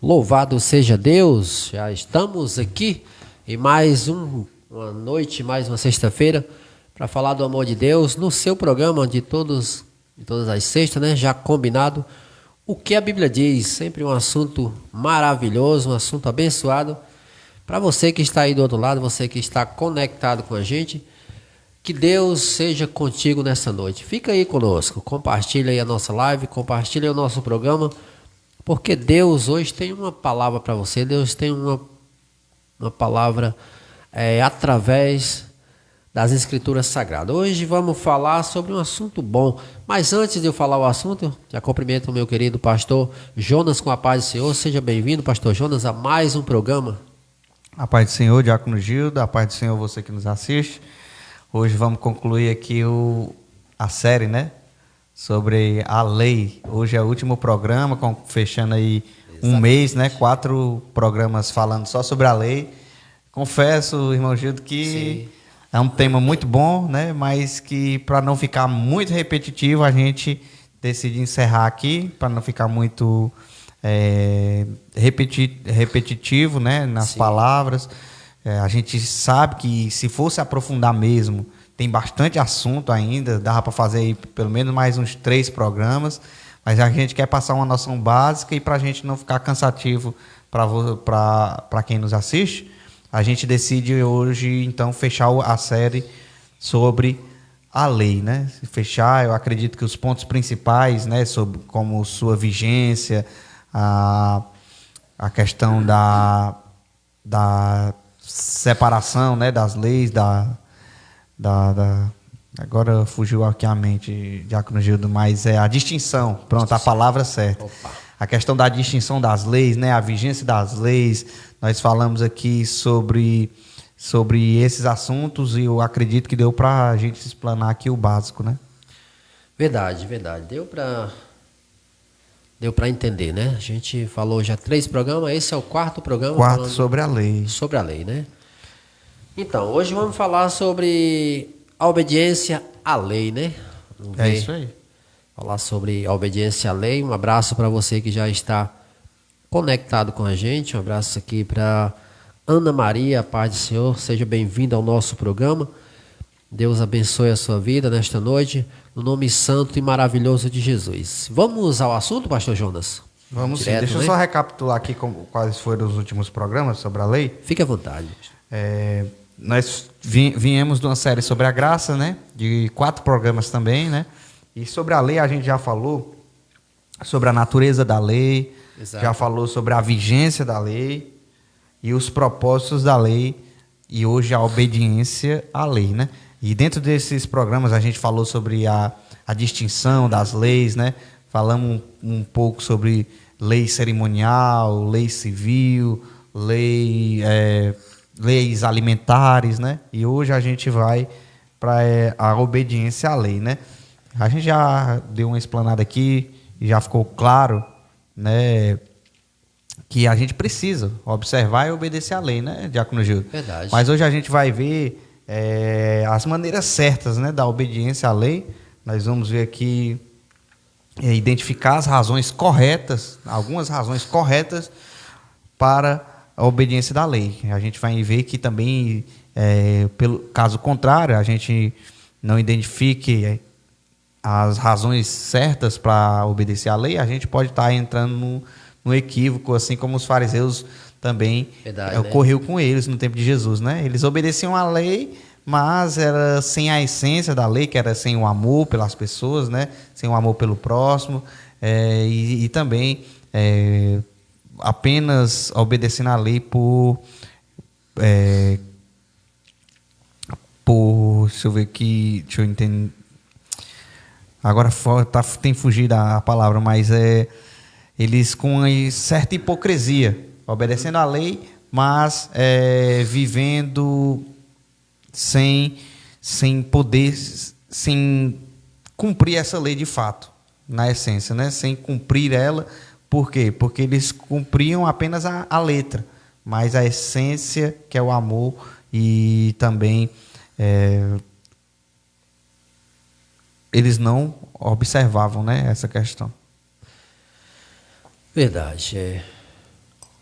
Louvado seja Deus, já estamos aqui em mais uma noite, mais uma sexta-feira, para falar do amor de Deus no seu programa de todas as sextas, né? Já combinado. O que a Bíblia diz, sempre um assunto maravilhoso, um assunto abençoado. Para você que está aí do outro lado, você que está conectado com a gente, que Deus seja contigo nessa noite. Fica aí conosco, compartilha aí a nossa live, compartilha aí o nosso programa, porque Deus hoje tem uma palavra para você, Deus tem uma palavra através das Escrituras Sagradas. Hoje vamos falar sobre um assunto bom, mas antes de eu falar o assunto, já cumprimento o meu querido pastor Jonas com a paz do Senhor. Seja bem-vindo, pastor Jonas, a mais um programa. A paz do Senhor, Diácono Gildo, a paz do Senhor, você que nos assiste. Hoje vamos concluir aqui a série, né? Sobre a lei. Hoje é o último programa, fechando aí um mês, né? 4 programas falando só sobre a lei. Confesso, irmão Gildo, que é um tema muito bom, né? Mas que, para não ficar muito repetitivo, a gente decide encerrar aqui, para não ficar muito repetitivo, né? Nas palavras. A gente sabe que, se fosse aprofundar mesmo, tem bastante assunto ainda, dava para fazer aí pelo menos mais uns 3 programas, mas a gente quer passar uma noção básica, e para a gente não ficar cansativo para quem nos assiste, a gente decide hoje, então, fechar a série sobre a lei, né? Fechar, eu acredito que os pontos principais, né, sobre como sua vigência, a questão da separação, né, das leis, agora fugiu aqui a mente, Diácono Gildo, mas é a distinção, pronto, a palavra certa. Opa. A questão da distinção das leis, né, a vigência das leis. Nós falamos aqui sobre esses assuntos, e eu acredito que deu para a gente explanar aqui o básico, né? Verdade. Deu para entender, né? A gente falou já 3 programas, esse é o 4º programa. 4 sobre a lei. Sobre a lei, né? Então, hoje vamos falar sobre a obediência à lei, né? É isso aí. Falar sobre a obediência à lei. Um abraço para você que já está conectado com a gente. Um abraço aqui para Ana Maria, a paz do Senhor. Seja bem-vinda ao nosso programa. Deus abençoe a sua vida nesta noite, no nome santo e maravilhoso de Jesus. Vamos ao assunto, pastor Jonas? Vamos direto, sim. Deixa eu só recapitular aqui quais foram os últimos programas sobre a lei. Fique à vontade. Nós viemos de uma série sobre a graça, né? De 4 programas também, né? E sobre a lei a gente já falou sobre a natureza da lei. Exato. Já falou sobre a vigência da lei e os propósitos da lei, e hoje a obediência à lei, né? E dentro desses programas a gente falou sobre a distinção das leis, né? Falamos um pouco sobre lei cerimonial, lei civil, leis alimentares, né? E hoje a gente vai para a obediência à lei, né? A gente já deu uma explanada aqui e já ficou claro, né, que a gente precisa observar e obedecer à lei, né, Diácono Gildo? Verdade. Mas hoje a gente vai ver as maneiras certas, né, da obediência à lei. Nós vamos ver aqui, identificar as razões corretas, algumas razões corretas para a obediência da lei. A gente vai ver que também, pelo caso contrário, a gente não identifique as razões certas para obedecer à lei, a gente pode estar entrando no equívoco, assim como os fariseus também. Verdade, ocorreu, né, com eles no tempo de Jesus, né? Eles obedeciam à lei, mas era sem a essência da lei, que era sem o amor pelas pessoas, né? Sem o amor pelo próximo, e também apenas obedecendo à lei deixa eu ver aqui, deixa eu entender. Agora tem fugido a palavra, mas eles com certa hipocrisia, obedecendo à lei, mas vivendo sem poder, sem cumprir essa lei de fato, na essência, né? Sem cumprir ela. Por quê? Porque eles cumpriam apenas a letra, mas a essência, que é o amor, e também eles não observavam, né, essa questão. Verdade.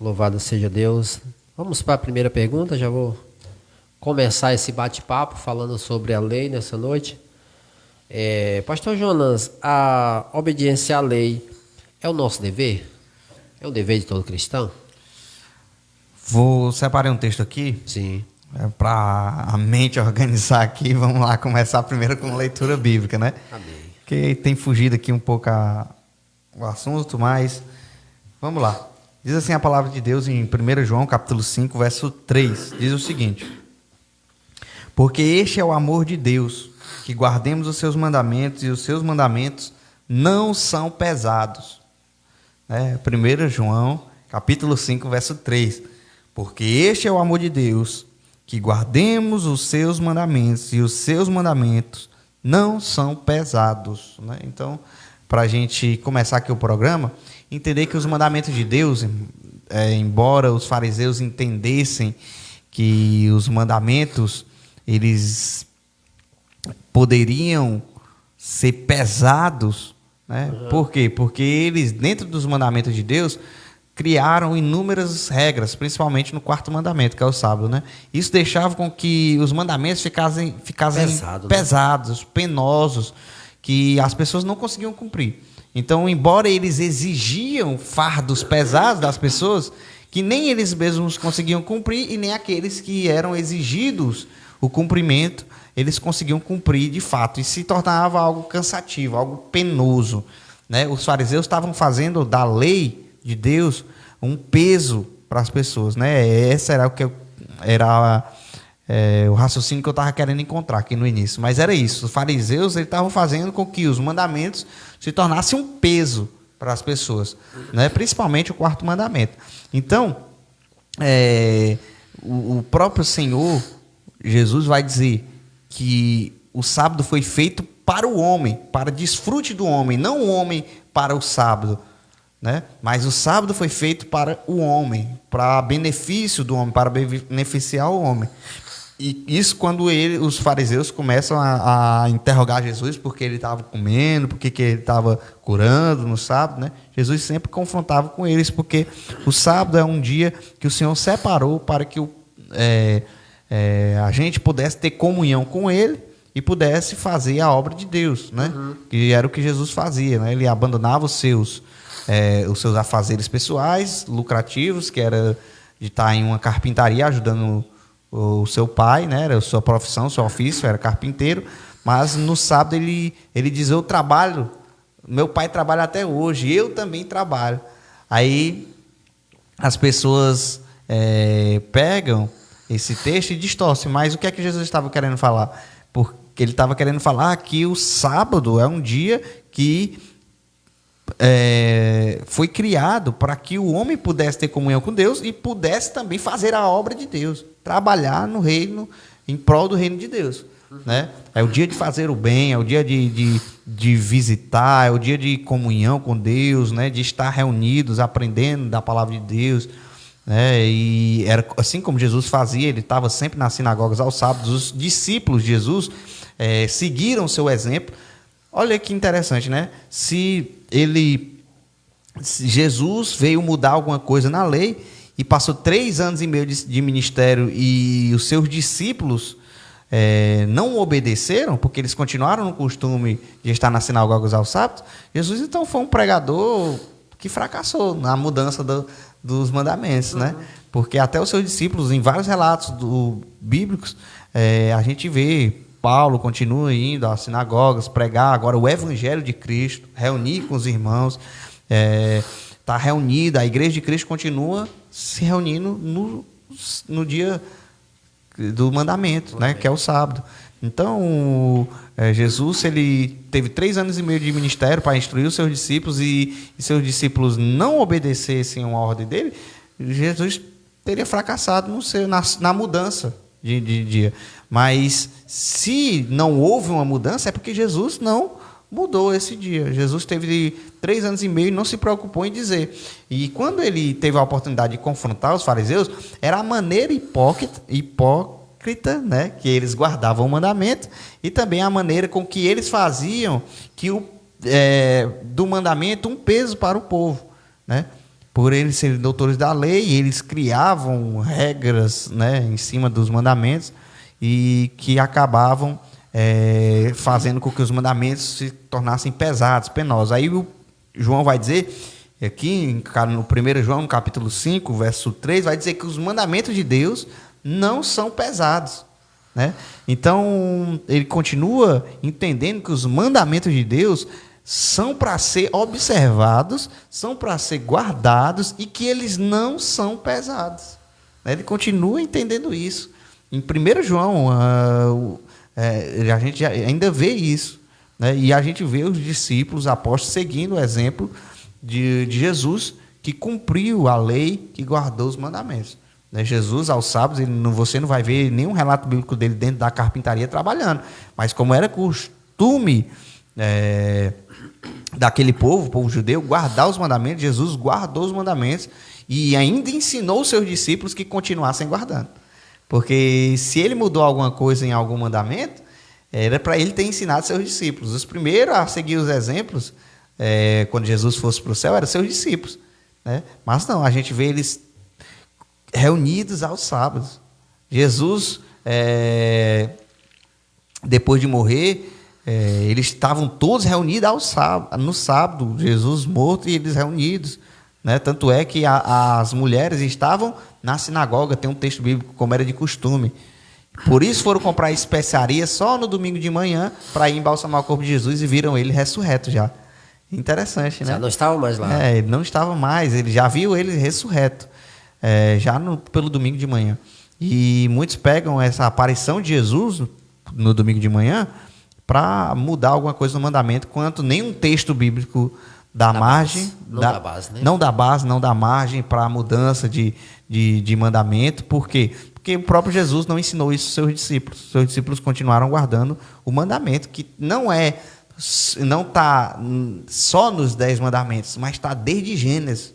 Louvado seja Deus. Vamos para a primeira pergunta. Já vou começar esse bate-papo falando sobre a lei nessa noite. Pastor Jonas, a obediência à lei é o nosso dever? É o dever de todo cristão? Vou separar um texto aqui. Sim. Para a mente organizar aqui. Vamos lá começar primeiro com a leitura bíblica, né? Amém. Que tem fugido aqui um pouco o assunto, mas vamos lá. Diz assim a palavra de Deus em 1 João, capítulo 5, verso 3. Diz o seguinte: porque este é o amor de Deus, que guardemos os seus mandamentos, e os seus mandamentos não são pesados. 1 João, capítulo 5, verso 3. Porque este é o amor de Deus, que guardemos os seus mandamentos, e os seus mandamentos não são pesados. Então, para a gente começar aqui o programa, entender que os mandamentos de Deus, embora os fariseus entendessem que os mandamentos eles poderiam ser pesados, né? Por quê? Porque eles, dentro dos mandamentos de Deus, criaram inúmeras regras, principalmente no quarto mandamento, que é o sábado, né? Isso deixava com que os mandamentos ficassem pesados, penosos, que as pessoas não conseguiam cumprir. Então, embora eles exigiam fardos pesados das pessoas, que nem eles mesmos conseguiam cumprir, e nem aqueles que eram exigidos o cumprimento, eles conseguiam cumprir de fato, e se tornava algo cansativo, algo penoso, né? Os fariseus estavam fazendo da lei de Deus um peso para as pessoas, né? Esse era o raciocínio que eu estava querendo encontrar aqui no início, mas era isso. Os fariseus estavam fazendo com que os mandamentos se tornassem um peso para as pessoas, né? Principalmente o quarto mandamento. Então, o próprio Senhor Jesus vai dizer que o sábado foi feito para o homem, para desfrute do homem, não o homem para o sábado, né? Mas o sábado foi feito para o homem, para benefício do homem, para beneficiar o homem. E isso quando os fariseus começam a interrogar Jesus, porque ele estava comendo, porque ele estava curando no sábado, né? Jesus sempre confrontava com eles, porque o sábado é um dia que o Senhor separou para que a gente pudesse ter comunhão com ele e pudesse fazer a obra de Deus, né? Uhum. Que era o que Jesus fazia, né? Ele abandonava os seus afazeres pessoais, lucrativos, que era de estar em uma carpintaria ajudando o seu pai, né? Era a sua profissão, o seu ofício, era carpinteiro, mas no sábado ele diz: eu trabalho, meu pai trabalha até hoje, eu também trabalho. Aí as pessoas pegam esse texto e distorcem, mas o que é que Jesus estava querendo falar? Porque ele estava querendo falar que o sábado é um dia que foi criado para que o homem pudesse ter comunhão com Deus e pudesse também fazer a obra de Deus, trabalhar no reino, em prol do reino de Deus, né? É o dia de fazer o bem, é o dia de visitar, é o dia de comunhão com Deus, né? De estar reunidos, aprendendo da palavra de Deus, né? E era assim como Jesus fazia, ele estava sempre nas sinagogas aos sábados. Os discípulos de Jesus seguiram o seu exemplo. Olha que interessante, né? Se Jesus veio mudar alguma coisa na lei e passou 3 anos e meio de ministério e os seus discípulos não obedeceram, porque eles continuaram no costume de estar nas sinagogas aos sábados, Jesus então foi um pregador que fracassou na mudança dos mandamentos, né? Porque até os seus discípulos, em vários relatos bíblicos, a gente vê Paulo continua indo às sinagogas, pregar agora o evangelho de Cristo, reunir com os irmãos, está reunida, a igreja de Cristo continua se reunindo no dia do mandamento, né, que é o sábado. Então, Jesus ele teve 3 anos e meio de ministério para instruir os seus discípulos, e seus discípulos não obedecessem a ordem dele, Jesus teria fracassado na mudança de dia. Mas se não houve uma mudança, é porque Jesus não mudou esse dia. Jesus teve 3 anos e meio e não se preocupou em dizer. E quando ele teve a oportunidade de confrontar os fariseus, era a maneira hipócrita, né, que eles guardavam o mandamento, e também a maneira com que eles faziam do mandamento um peso para o povo, né? por eles serem doutores da lei, eles criavam regras, né, em cima dos mandamentos e que acabavam fazendo com que os mandamentos se tornassem pesados, penosos. Aí o João vai dizer, aqui no 1 João, no capítulo 5, verso 3, vai dizer que os mandamentos de Deus não são pesados, né? Então, ele continua entendendo que os mandamentos de Deus são para ser observados, são para ser guardados e que eles não são pesados. Ele continua entendendo isso. Em 1 João, a gente ainda vê isso, né? E a gente vê os discípulos, os apóstolos, seguindo o exemplo de Jesus, que cumpriu a lei, que guardou os mandamentos. Jesus, aos sábados, você não vai ver nenhum relato bíblico dele dentro da carpintaria trabalhando. Mas como era costume daquele povo, o povo judeu, guardar os mandamentos, Jesus guardou os mandamentos e ainda ensinou os seus discípulos que continuassem guardando. Porque se ele mudou alguma coisa em algum mandamento, era para ele ter ensinado seus discípulos. Os primeiros a seguir os exemplos, quando Jesus fosse para o céu, eram seus discípulos, né? Mas não, a gente vê eles reunidos aos sábados. Jesus, depois de morrer, eles estavam todos reunidos no sábado, Jesus morto e eles reunidos, né? Tanto é que as mulheres estavam na sinagoga, tem um texto bíblico, como era de costume. Por isso foram comprar especiarias só no domingo de manhã para ir embalsamar o corpo de Jesus e viram ele ressurreto já. Interessante, né? Já não estava mais lá. Ele não estava mais, ele já viu ele ressurreto, pelo domingo de manhã. E muitos pegam essa aparição de Jesus no domingo de manhã para mudar alguma coisa no mandamento, quanto nenhum texto bíblico dá margem, não dá margem para a mudança de mandamento. Por quê? Porque o próprio Jesus não ensinou isso aos seus discípulos. Seus discípulos continuaram guardando o mandamento, que não está só nos 10 mandamentos, mas está desde Gênesis.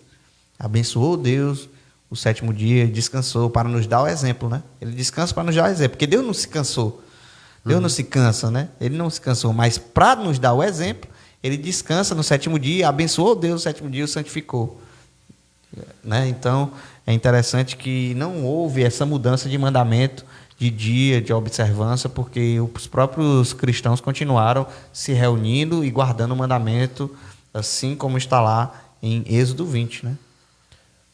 Abençoou Deus o 7º dia, descansou para nos dar o exemplo, né? Ele descansa para nos dar o exemplo, porque Deus não se cansou. Deus não se cansa, né? Ele não se cansou, mas para nos dar o exemplo, ele descansa no 7º dia, abençoou Deus o 7º dia e o santificou, né? Então, é interessante que não houve essa mudança de mandamento, de dia, de observância, porque os próprios cristãos continuaram se reunindo e guardando o mandamento, assim como está lá em Êxodo 20, né?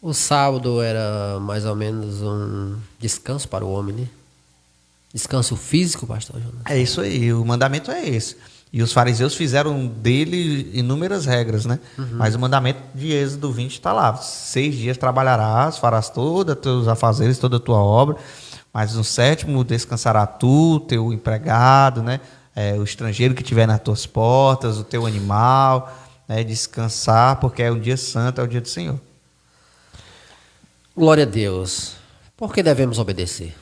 O sábado era mais ou menos um descanso para o homem, né? Descanso físico, pastor Jonas? É isso aí, o mandamento é esse. E os fariseus fizeram dele inúmeras regras, né? Mas o mandamento de Êxodo 20 está lá. 6 dias trabalharás, farás todos os teus afazeres, toda a tua obra, mas no 7º descansará tu, teu empregado, né? O estrangeiro que estiver nas tuas portas, o teu animal, né? Descansar, porque é um dia santo, é o dia do Senhor. Glória a Deus. Por que devemos obedecer?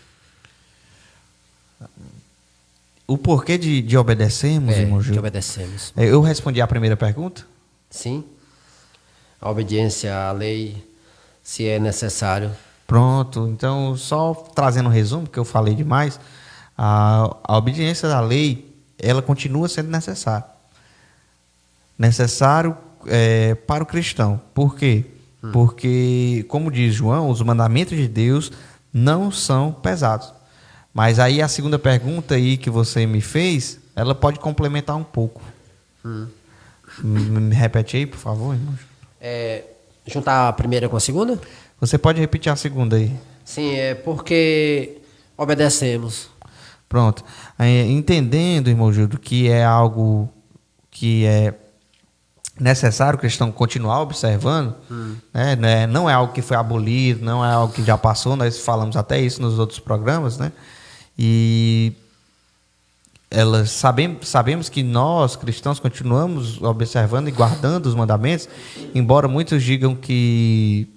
O porquê de obedecermos, irmão Gil? Que obedecemos. Eu respondi a primeira pergunta? Sim. A obediência à lei, se é necessário. Pronto. Então, só trazendo um resumo, porque eu falei demais, a obediência à lei, ela continua sendo necessária. Necessário para o cristão. Por quê? Porque, como diz João, os mandamentos de Deus não são pesados. Mas aí a segunda pergunta aí que você me fez, ela pode complementar um pouco. Me repete aí, por favor, irmão. Juntar a primeira com a segunda? Você pode repetir a segunda aí. Sim, é porque obedecemos. Pronto. Entendendo, irmão Gildo, que é algo que é necessário o cristão continuar observando, né? Não é algo que foi abolido, não é algo que já passou, nós falamos até isso nos outros programas, né? E sabemos que nós, cristãos, continuamos observando e guardando os mandamentos, embora muitos digam que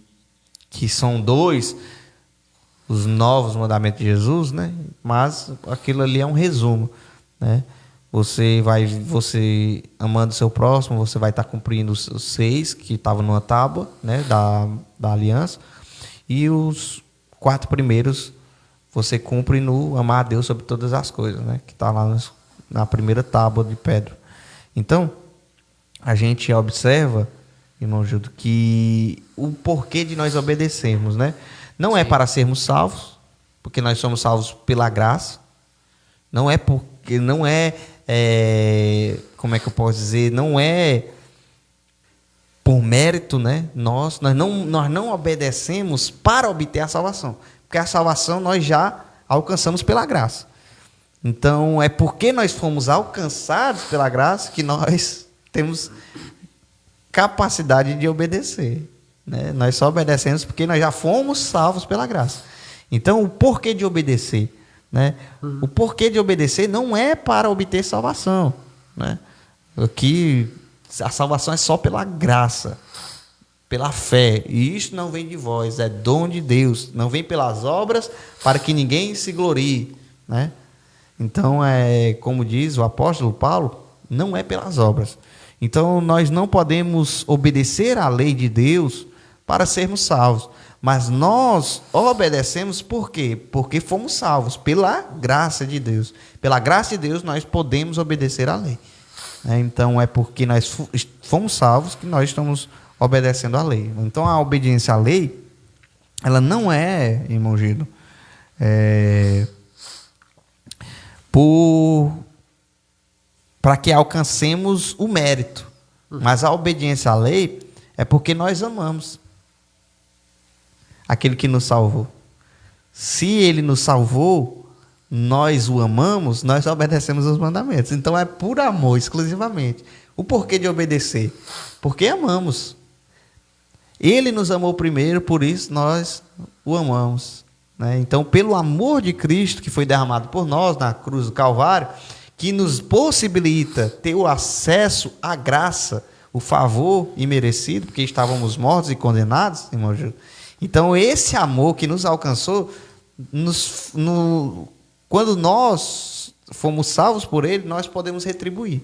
são 2, os novos mandamentos de Jesus, né? Mas aquilo ali é um resumo, né? Você amando o seu próximo, você vai estar cumprindo os 6 que estavam numa tábua, né, da aliança, e os 4 primeiros você cumpre no amar a Deus sobre todas as coisas, né, que está lá na primeira tábua de pedra. Então, a gente observa irmão Gildo, que o porquê de nós obedecermos, né? Não é para sermos salvos, porque nós somos salvos pela graça. Não é porque, como é que eu posso dizer? Não é por mérito, né? Nós não obedecemos para obter a salvação, porque a salvação nós já alcançamos pela graça. Então, é porque nós fomos alcançados pela graça que nós temos capacidade de obedecer, né? Nós só obedecemos porque nós já fomos salvos pela graça. Então, o porquê de obedecer, né? O porquê de obedecer não é para obter salvação, né? Aqui a salvação é só pela graça, pela fé. E isto não vem de vós, é dom de Deus. Não vem pelas obras para que ninguém se glorie, né? Então, como diz o apóstolo Paulo, não é pelas obras. Então, nós não podemos obedecer à lei de Deus para sermos salvos. Mas nós obedecemos por quê? Porque fomos salvos pela graça de Deus. Pela graça de Deus, nós podemos obedecer à lei. Então, é porque nós fomos salvos que nós estamos obedecendo à lei. Então, a obediência à lei, ela não é, irmão Gildo, para que alcancemos o mérito. Mas a obediência à lei é porque nós amamos aquele que nos salvou. Se ele nos salvou, nós o amamos, nós obedecemos os mandamentos. Então é por amor exclusivamente. O porquê de obedecer? Porque amamos. Ele nos amou primeiro, por isso nós o amamos, né? Então, pelo amor de Cristo que foi derramado por nós na cruz do Calvário, que nos possibilita ter o acesso à graça, o favor imerecido, porque estávamos mortos e condenados, irmão Júlio. Então, esse amor que nos alcançou, quando nós fomos salvos por ele, nós podemos retribuir.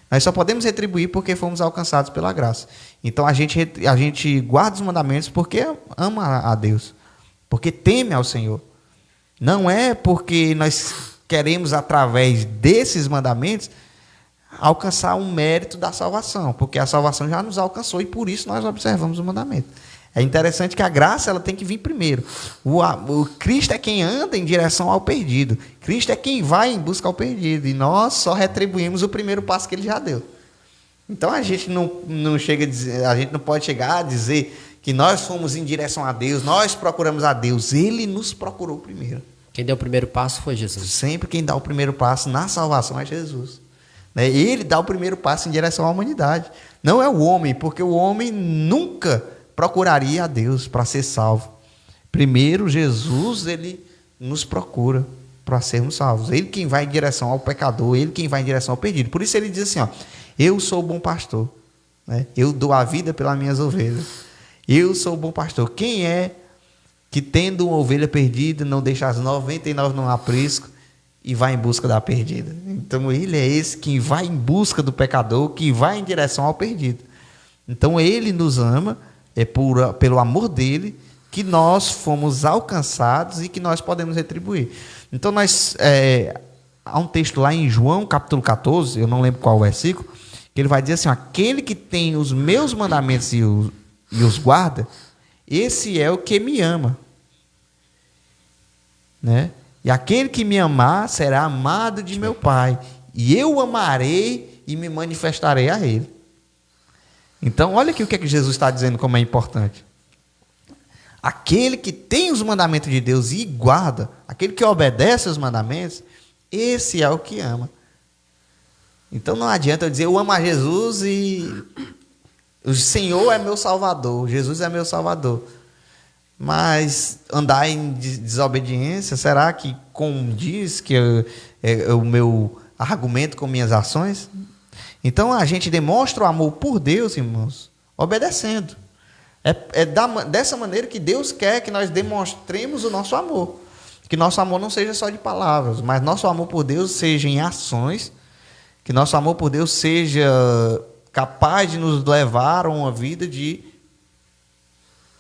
Nós só podemos retribuir porque fomos alcançados pela graça. Então, a gente guarda os mandamentos porque ama a Deus, porque teme ao Senhor. Não é porque nós queremos, através desses mandamentos, alcançar um mérito da salvação, porque a salvação já nos alcançou e por isso nós observamos o mandamento. É interessante que a graça ela tem que vir primeiro. O Cristo é quem anda em direção ao perdido. Cristo é quem vai em busca ao perdido. E nós só retribuímos o primeiro passo que ele já deu. Então a gente não chega a dizer, a gente não pode chegar a dizer que nós fomos em direção a Deus, nós procuramos a Deus. Ele nos procurou primeiro. Quem deu o primeiro passo foi Jesus. Sempre quem dá o primeiro passo na salvação é Jesus. Ele dá o primeiro passo em direção à humanidade. Não é o homem, porque o homem nunca procuraria a Deus para ser salvo. Primeiro, Jesus, ele nos procura para sermos salvos. Ele quem vai em direção ao pecador, ele quem vai em direção ao perdido. Por isso ele diz assim, ó, eu sou o bom pastor, né? Eu dou a vida pelas minhas ovelhas. Eu sou o bom pastor. Quem é que, tendo uma ovelha perdida, não deixa as 99 no aprisco e vai em busca da perdida? Então ele é esse que vai em busca do pecador, que vai em direção ao perdido. Então ele nos ama. É pelo amor dele que nós fomos alcançados e que nós podemos retribuir. Então, há um texto lá em João, capítulo 14, eu não lembro qual o versículo, que ele vai dizer assim, aquele que tem os meus mandamentos e os guarda, esse é o que me ama, né? E aquele que me amar será amado de meu Pai, e eu o amarei e me manifestarei a ele. Então, olha aqui o que é que Jesus está dizendo como é importante. Aquele que tem os mandamentos de Deus e guarda, aquele que obedece aos mandamentos, esse é o que ama. Então, não adianta eu dizer, eu amo a Jesus e o Senhor é meu Salvador, Jesus é meu Salvador. Mas andar em desobediência, será que condiz que é o meu argumento com minhas ações? Então, a gente demonstra o amor por Deus, irmãos, obedecendo. Dessa maneira que Deus quer que nós demonstremos o nosso amor. Que nosso amor não seja só de palavras, mas nosso amor por Deus seja em ações. Que nosso amor por Deus seja capaz de nos levar a uma vida de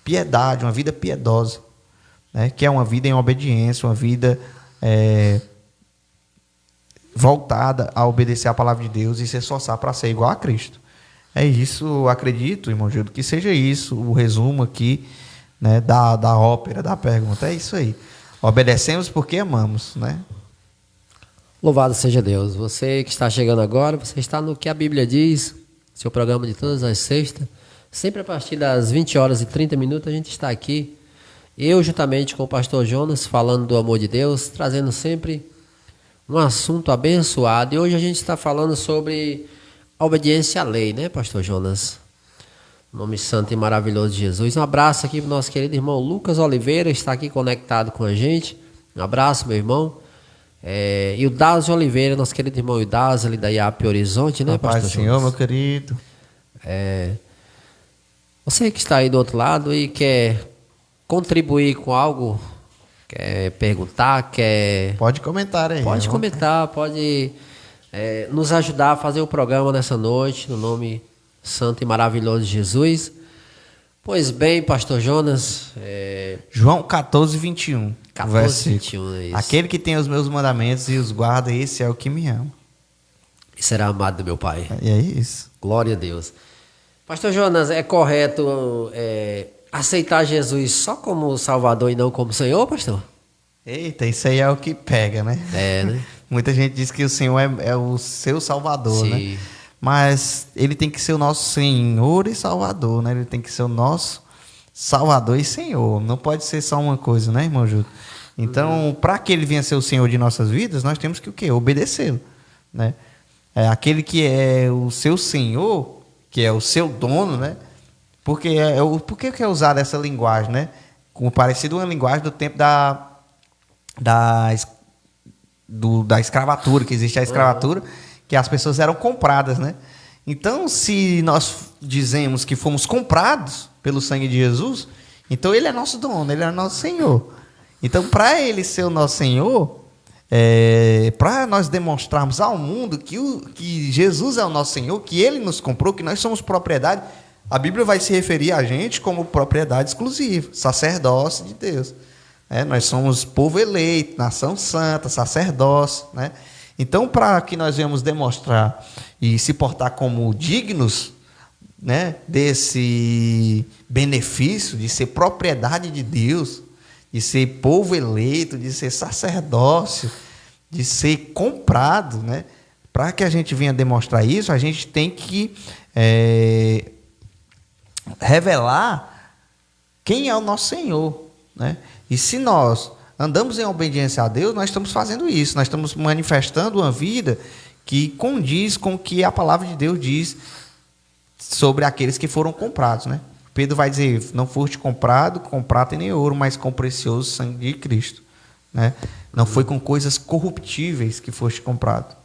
piedade, uma vida piedosa, né? Que é uma vida em obediência, uma vida voltada a obedecer a palavra de Deus e se esforçar para ser igual a Cristo. É isso, eu acredito, irmão Gildo, que seja isso o resumo aqui, né, da ópera, da pergunta. É isso aí. Obedecemos porque amamos, né? Louvado seja Deus. Você que está chegando agora, você está no Que a Bíblia Diz, seu programa de todas as sextas. Sempre a partir das 20 horas e 30 minutos a gente está aqui, eu juntamente com o pastor Jonas, falando do amor de Deus, trazendo sempre um assunto abençoado. E hoje a gente está falando sobre a obediência à lei, né, pastor Jonas? Nome santo e maravilhoso de Jesus. Um abraço aqui para o nosso querido irmão Lucas Oliveira, está aqui conectado com a gente. Um abraço, meu irmão. E o Dásio Oliveira, nosso querido irmão Dásio, ali da IAP Horizonte, né, Paz pastor do Senhor, Jonas? meu querido. Você que está aí do outro lado e quer contribuir com algo, quer perguntar, Pode comentar aí. pode irmão. comentar, pode nos ajudar a fazer o programa nessa noite, no nome santo e maravilhoso de Jesus. Pois bem, pastor Jonas, João 14, 21. 14, versículo. 21, é isso. Aquele que tem os meus mandamentos e os guarda, esse é o que me ama. E será amado do meu Pai. E é isso. Glória a Deus. Pastor Jonas, é correto aceitar Jesus só como Salvador e não como Senhor, pastor? Eita, isso aí é o que pega, né? Né? Muita gente diz que o Senhor é o seu Salvador, Sim. né? Mas ele tem que ser o nosso Senhor e Salvador, né? Ele tem que ser o nosso Salvador e Senhor. Não pode ser só uma coisa, né, irmão Júlio? Então, para que ele venha ser o Senhor de nossas vidas, nós temos que o quê? Obedecê-lo, né? Aquele que é o seu Senhor, que é o seu dono, né? Porque por que é usada essa linguagem, né? Como parecido uma linguagem do tempo da escravatura, que existe a escravatura, que as pessoas eram compradas, né? Então, se nós dizemos que fomos comprados pelo sangue de Jesus, então ele é nosso dono, ele é nosso Senhor. Então, para ele ser o nosso Senhor, para nós demonstrarmos ao mundo que Jesus é o nosso Senhor, que ele nos comprou, que nós somos propriedade, a Bíblia vai se referir a gente como propriedade exclusiva, sacerdócio de Deus. Nós somos povo eleito, nação santa, sacerdócio, né? Então, para que nós venhamos demonstrar e se portar como dignos, né, desse benefício de ser propriedade de Deus, de ser povo eleito, de ser sacerdócio, de ser comprado, né? Para que a gente venha demonstrar isso, a gente tem que revelar quem é o nosso Senhor, né? E se nós andamos em obediência a Deus, nós estamos fazendo isso, nós estamos manifestando uma vida que condiz com o que a palavra de Deus diz sobre aqueles que foram comprados, né? Pedro vai dizer, não foste comprado com prata e nem ouro, mas com o precioso sangue de Cristo, né? Não foi com coisas corruptíveis que foste comprado,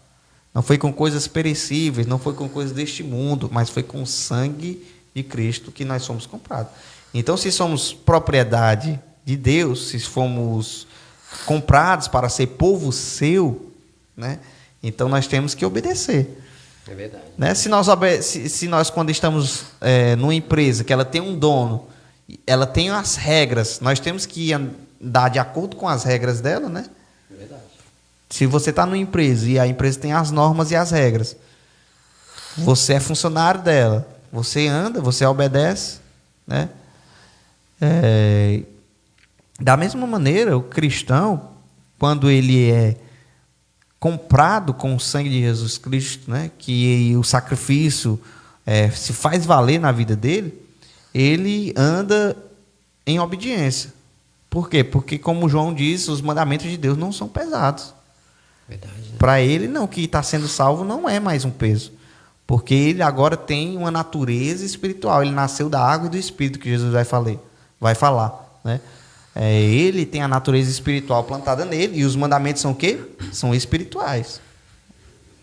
não foi com coisas perecíveis, não foi com coisas deste mundo, mas foi com o sangue de Cristo que nós somos comprados. Então, se somos propriedade de Deus, se fomos comprados para ser povo seu, né? Então nós temos que obedecer. É verdade. Né? Se nós quando estamos numa empresa que ela tem um dono, ela tem as regras, nós temos que andar de acordo com as regras dela, né? É verdade. Se você está numa empresa e a empresa tem as normas e as regras, você é funcionário dela, você anda, você obedece, né? Da mesma maneira, o cristão, quando ele é comprado com o sangue de Jesus Cristo, né, que o sacrifício se faz valer na vida dele, ele anda em obediência. Por quê? Porque, como João diz, os mandamentos de Deus não são pesados. Verdade, né? Para ele, não, que está sendo salvo não é mais um peso. Porque ele agora tem uma natureza espiritual. Ele nasceu da água e do Espírito, que Jesus vai falar, né? Ele tem a natureza espiritual plantada nele, e os mandamentos são o quê? São espirituais,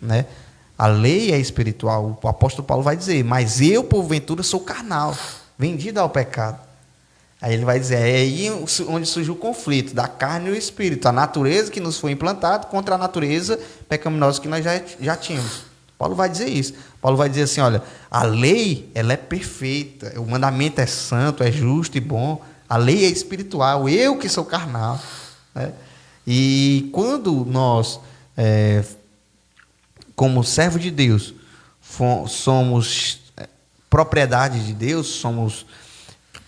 né? A lei é espiritual. O apóstolo Paulo vai dizer, mas eu, porventura, sou carnal, vendido ao pecado. Aí ele vai dizer, é aí onde surge o conflito da carne e o espírito, a natureza que nos foi implantada contra a natureza pecaminosa que nós já tínhamos. Paulo vai dizer isso. Paulo vai dizer assim, olha, a lei, ela é perfeita, o mandamento é santo, é justo e bom, a lei é espiritual, eu que sou carnal, né? E quando nós, como servo de Deus, somos propriedade de Deus,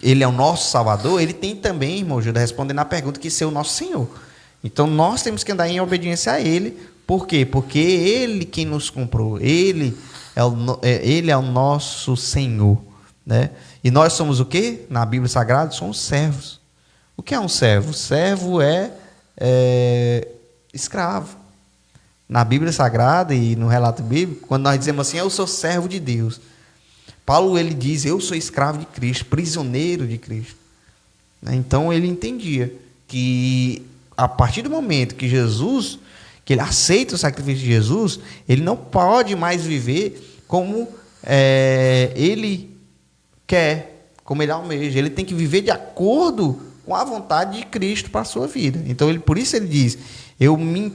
Ele é o nosso Salvador, Ele tem também, irmão Gilda, respondendo à pergunta, que ser o nosso Senhor. Então nós temos que andar em obediência a Ele. Por quê? Porque Ele quem nos comprou, Ele é o nosso Senhor, né? E nós somos o quê? Na Bíblia Sagrada, somos servos. O que é um servo? Servo é escravo. Na Bíblia Sagrada e no relato bíblico, quando nós dizemos assim, eu sou servo de Deus. Paulo, ele diz, eu sou escravo de Cristo, prisioneiro de Cristo. Então, ele entendia que, a partir do momento que ele aceita o sacrifício de Jesus, ele não pode mais viver como ele quer, como ele almeja. Ele tem que viver de acordo com a vontade de Cristo para a sua vida. Então, por isso ele diz, eu me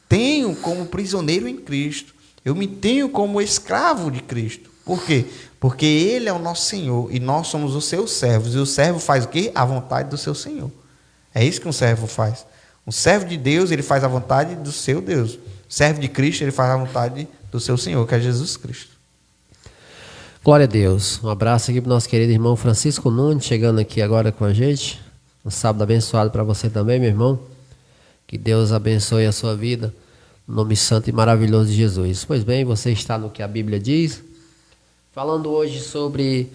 tenho como prisioneiro em Cristo. Eu me tenho como escravo de Cristo. Por quê? Porque Ele é o nosso Senhor e nós somos os seus servos. E o servo faz o quê? A vontade do seu Senhor. É isso que um servo faz. Um servo de Deus, ele faz a vontade do seu Deus. O servo de Cristo, ele faz a vontade do seu Senhor, que é Jesus Cristo. Glória a Deus. Um abraço aqui para o nosso querido irmão Francisco Nunes, chegando aqui agora com a gente. Um sábado abençoado para você também, meu irmão. Que Deus abençoe a sua vida, no nome santo e maravilhoso de Jesus. Pois bem, você está no que a Bíblia diz, falando hoje sobre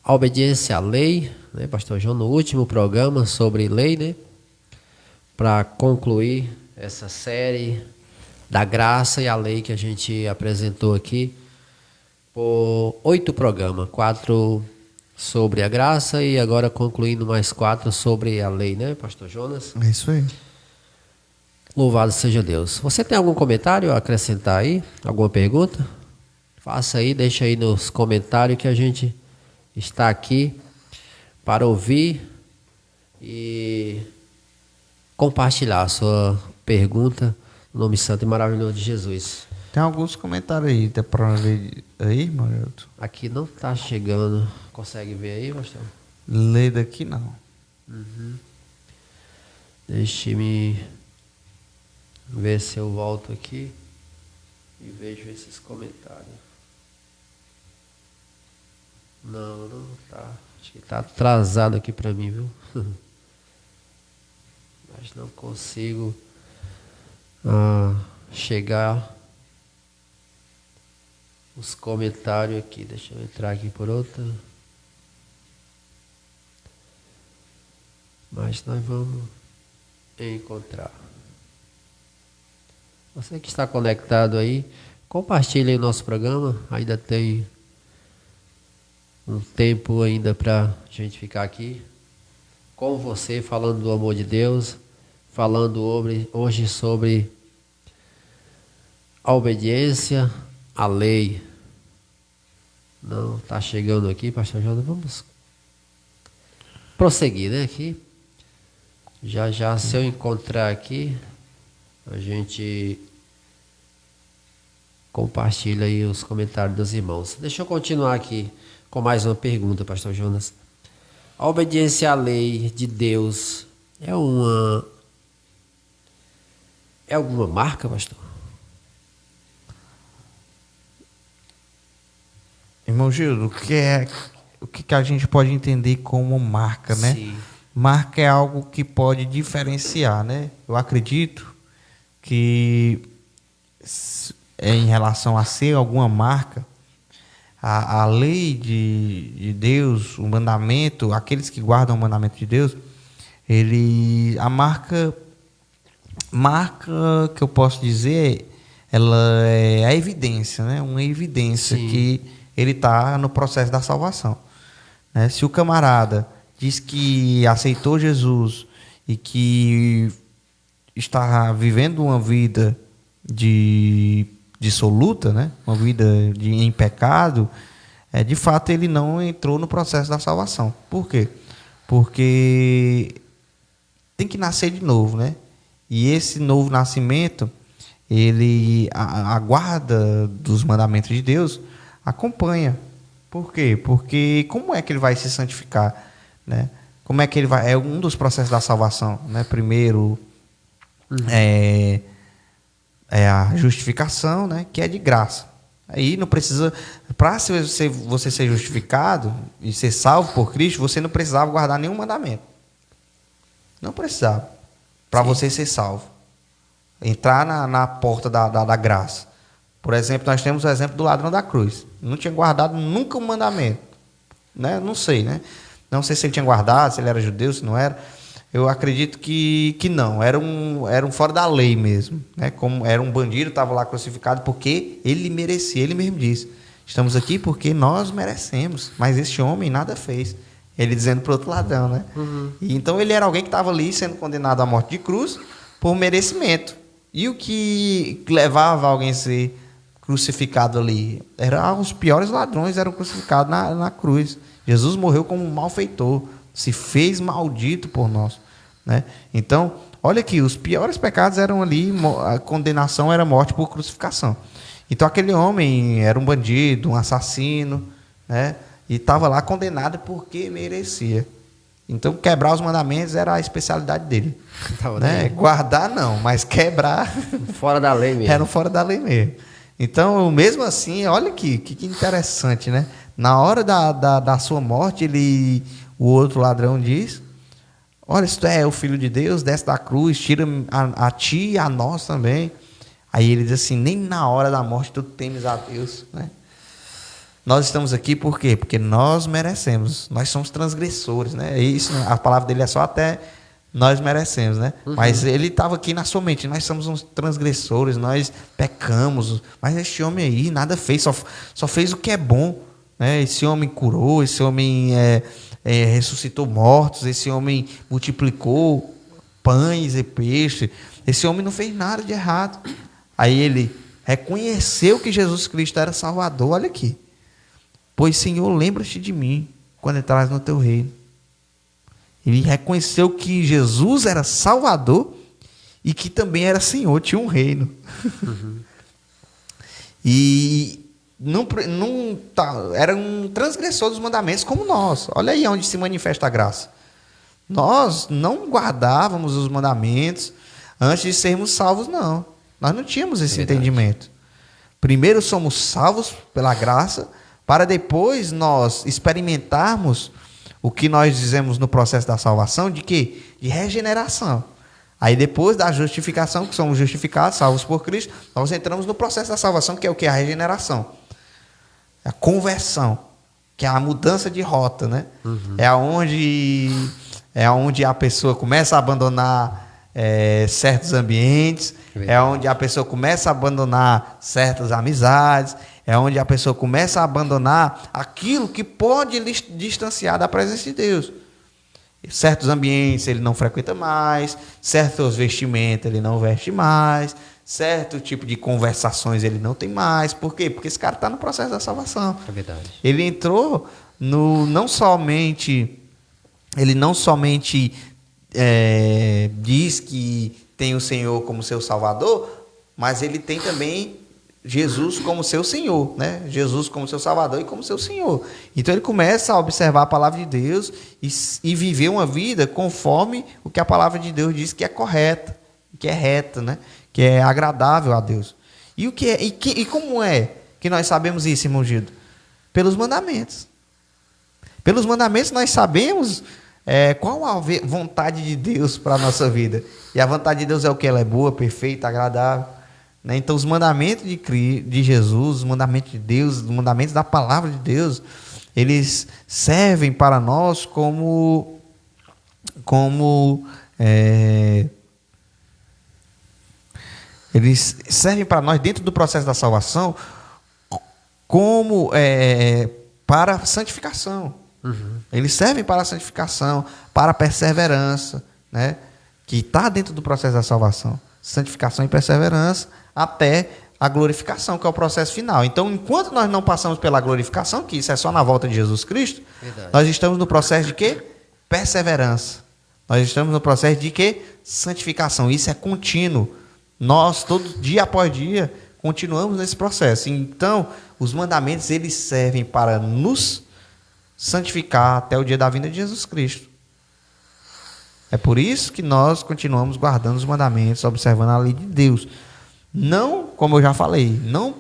a obediência à lei, né, Pastor João, no último programa sobre lei, né, para concluir essa série da graça e a lei que a gente apresentou aqui, por 8 programas, 4 sobre a graça e agora concluindo mais 4 sobre a lei, né, Pastor Jonas? É isso aí. Louvado seja Deus. Você tem algum comentário a acrescentar aí? Alguma pergunta? Faça aí, deixa aí nos comentários que a gente está aqui para ouvir e compartilhar a sua pergunta no nome santo e maravilhoso de Jesus. Tem alguns comentários aí, dá para ler aí, Marilton? Aqui não está chegando. Consegue ver aí, pastor? Ler daqui não. Deixe-me ver se eu volto aqui e vejo esses comentários. Não tá. Acho que tá atrasado aqui para mim, viu? Mas não consigo chegar os comentários aqui. Deixa eu entrar aqui por outra. Mas nós vamos encontrar. Você que está conectado aí, compartilhe o nosso programa. Ainda tem um tempo ainda para a gente ficar aqui com você, falando do amor de Deus, falando hoje sobre a obediência à lei. Não está chegando aqui, pastor Jonas. Vamos prosseguir, né? Aqui. Já, se eu encontrar aqui, a gente compartilha aí os comentários dos irmãos. Deixa eu continuar aqui com mais uma pergunta, pastor Jonas. A obediência à lei de Deus é alguma marca, pastor? Irmão Gildo, o que a gente pode entender como marca, né? Sim. Marca é algo que pode diferenciar, né? Eu acredito que em relação a ser alguma marca, a lei de Deus, o mandamento, aqueles que guardam o mandamento de Deus, a marca que eu posso dizer, ela é a evidência, né? Uma evidência. Sim. Que ele está no processo da salvação, né? Se o camarada diz que aceitou Jesus e que está vivendo uma vida dissoluta, né? Uma vida em pecado, de fato ele não entrou no processo da salvação. Por quê? Porque tem que nascer de novo, né? E esse novo nascimento, ele aguarda dos mandamentos de Deus, acompanha. Por quê? Porque como é que ele vai se santificar, né? Como é que ele vai? É um dos processos da salvação, né? Primeiro é a justificação, né? Que é de graça. Aí não precisa. Para você ser justificado e ser salvo por Cristo, você não precisava guardar nenhum mandamento. Não precisava. Para você ser salvo. Entrar na porta da graça. Por exemplo, nós temos o exemplo do ladrão da cruz. Não tinha guardado nunca um mandamento. Né? Não sei, né? Não sei se ele tinha guardado, se ele era judeu, se não era. Eu acredito que não. Era um fora da lei mesmo. Né? Como era um bandido, estava lá crucificado porque ele merecia. Ele mesmo disse: estamos aqui porque nós merecemos. Mas este homem nada fez. Ele dizendo para o outro ladrão, né? E então ele era alguém que estava ali sendo condenado à morte de cruz por merecimento. E o que levava alguém a ser crucificado ali? Os piores ladrões eram crucificados na cruz. Jesus morreu como um malfeitor, se fez maldito por nós, né? Então, olha aqui, os piores pecados eram ali, a condenação era morte por crucificação. Então aquele homem era um bandido, um assassino, né? E estava lá condenado porque merecia. Então quebrar os mandamentos era a especialidade dele, né? Guardar não, mas quebrar fora da lei mesmo. Era fora da lei mesmo. Então, mesmo assim, olha aqui, que interessante, né? Na hora da sua morte, o outro ladrão diz: olha, se tu é o Filho de Deus, desce da cruz, tira a ti e a nós também. Aí ele diz assim: nem na hora da morte tu temes a Deus, né? Nós estamos aqui por quê? Porque nós merecemos, nós somos transgressores, né? Isso, a palavra dele é só até nós merecemos, né? Mas ele estava aqui na sua mente: nós somos uns transgressores, nós pecamos, mas este homem aí nada fez, só fez o que é bom, né? Esse homem curou, esse homem ressuscitou mortos, esse homem multiplicou pães e peixes, esse homem não fez nada de errado. Aí ele reconheceu que Jesus Cristo era Salvador. Olha aqui: pois, Senhor, lembra-te de mim quando entrares no teu reino. Ele reconheceu que Jesus era Salvador e que também era Senhor, tinha um reino. E era um transgressor dos mandamentos como nós. Olha aí onde se manifesta a graça. Nós não guardávamos os mandamentos antes de sermos salvos, não. Nós não tínhamos esse entendimento. Primeiro somos salvos pela graça, para depois nós experimentarmos o que nós dizemos no processo da salvação, de quê? De regeneração. Aí depois da justificação, que somos justificados, salvos por Cristo, nós entramos no processo da salvação, que é o que? A regeneração. A conversão, que é a mudança de rota, né? É onde a pessoa começa a abandonar certos ambientes, é onde a pessoa começa a abandonar certas amizades, é onde a pessoa começa a abandonar aquilo que pode lhe distanciar da presença de Deus. Certos ambientes ele não frequenta mais, certos vestimentas ele não veste mais, certo tipo de conversações ele não tem mais. Por quê? Porque esse cara está no processo da salvação. É verdade. Ele entrou ele não somente diz que tem o Senhor como seu Salvador, mas ele tem também Jesus como seu Senhor, né? Jesus como seu Salvador e como seu Senhor. Então ele começa a observar a palavra de Deus e viver uma vida conforme o que a palavra de Deus diz que é correta, que é reta, né? Que é agradável a Deus. E como é que nós sabemos isso, irmão Gildo? Pelos mandamentos. Pelos mandamentos nós sabemos qual a vontade de Deus para a nossa vida. E a vontade de Deus é o que? Ela é boa, perfeita, agradável. Né? Então os mandamentos de Jesus, os mandamentos de Deus, os mandamentos da palavra de Deus, eles servem para nós eles servem para nós dentro do processo da salvação como para a santificação. Eles servem para a santificação, para a perseverança, né? Que está dentro do processo da salvação. Santificação e perseverança até a glorificação, que é o processo final. Então, enquanto nós não passamos pela glorificação, que isso é só na volta de Jesus Cristo, verdade, nós estamos no processo de quê? Perseverança. Nós estamos no processo de quê? Santificação. Isso é contínuo. Nós, todo dia após dia, continuamos nesse processo. Então, os mandamentos, eles servem para nos santificar até o dia da vinda de Jesus Cristo. É por isso que nós continuamos guardando os mandamentos, observando a lei de Deus. Não, como eu já falei, não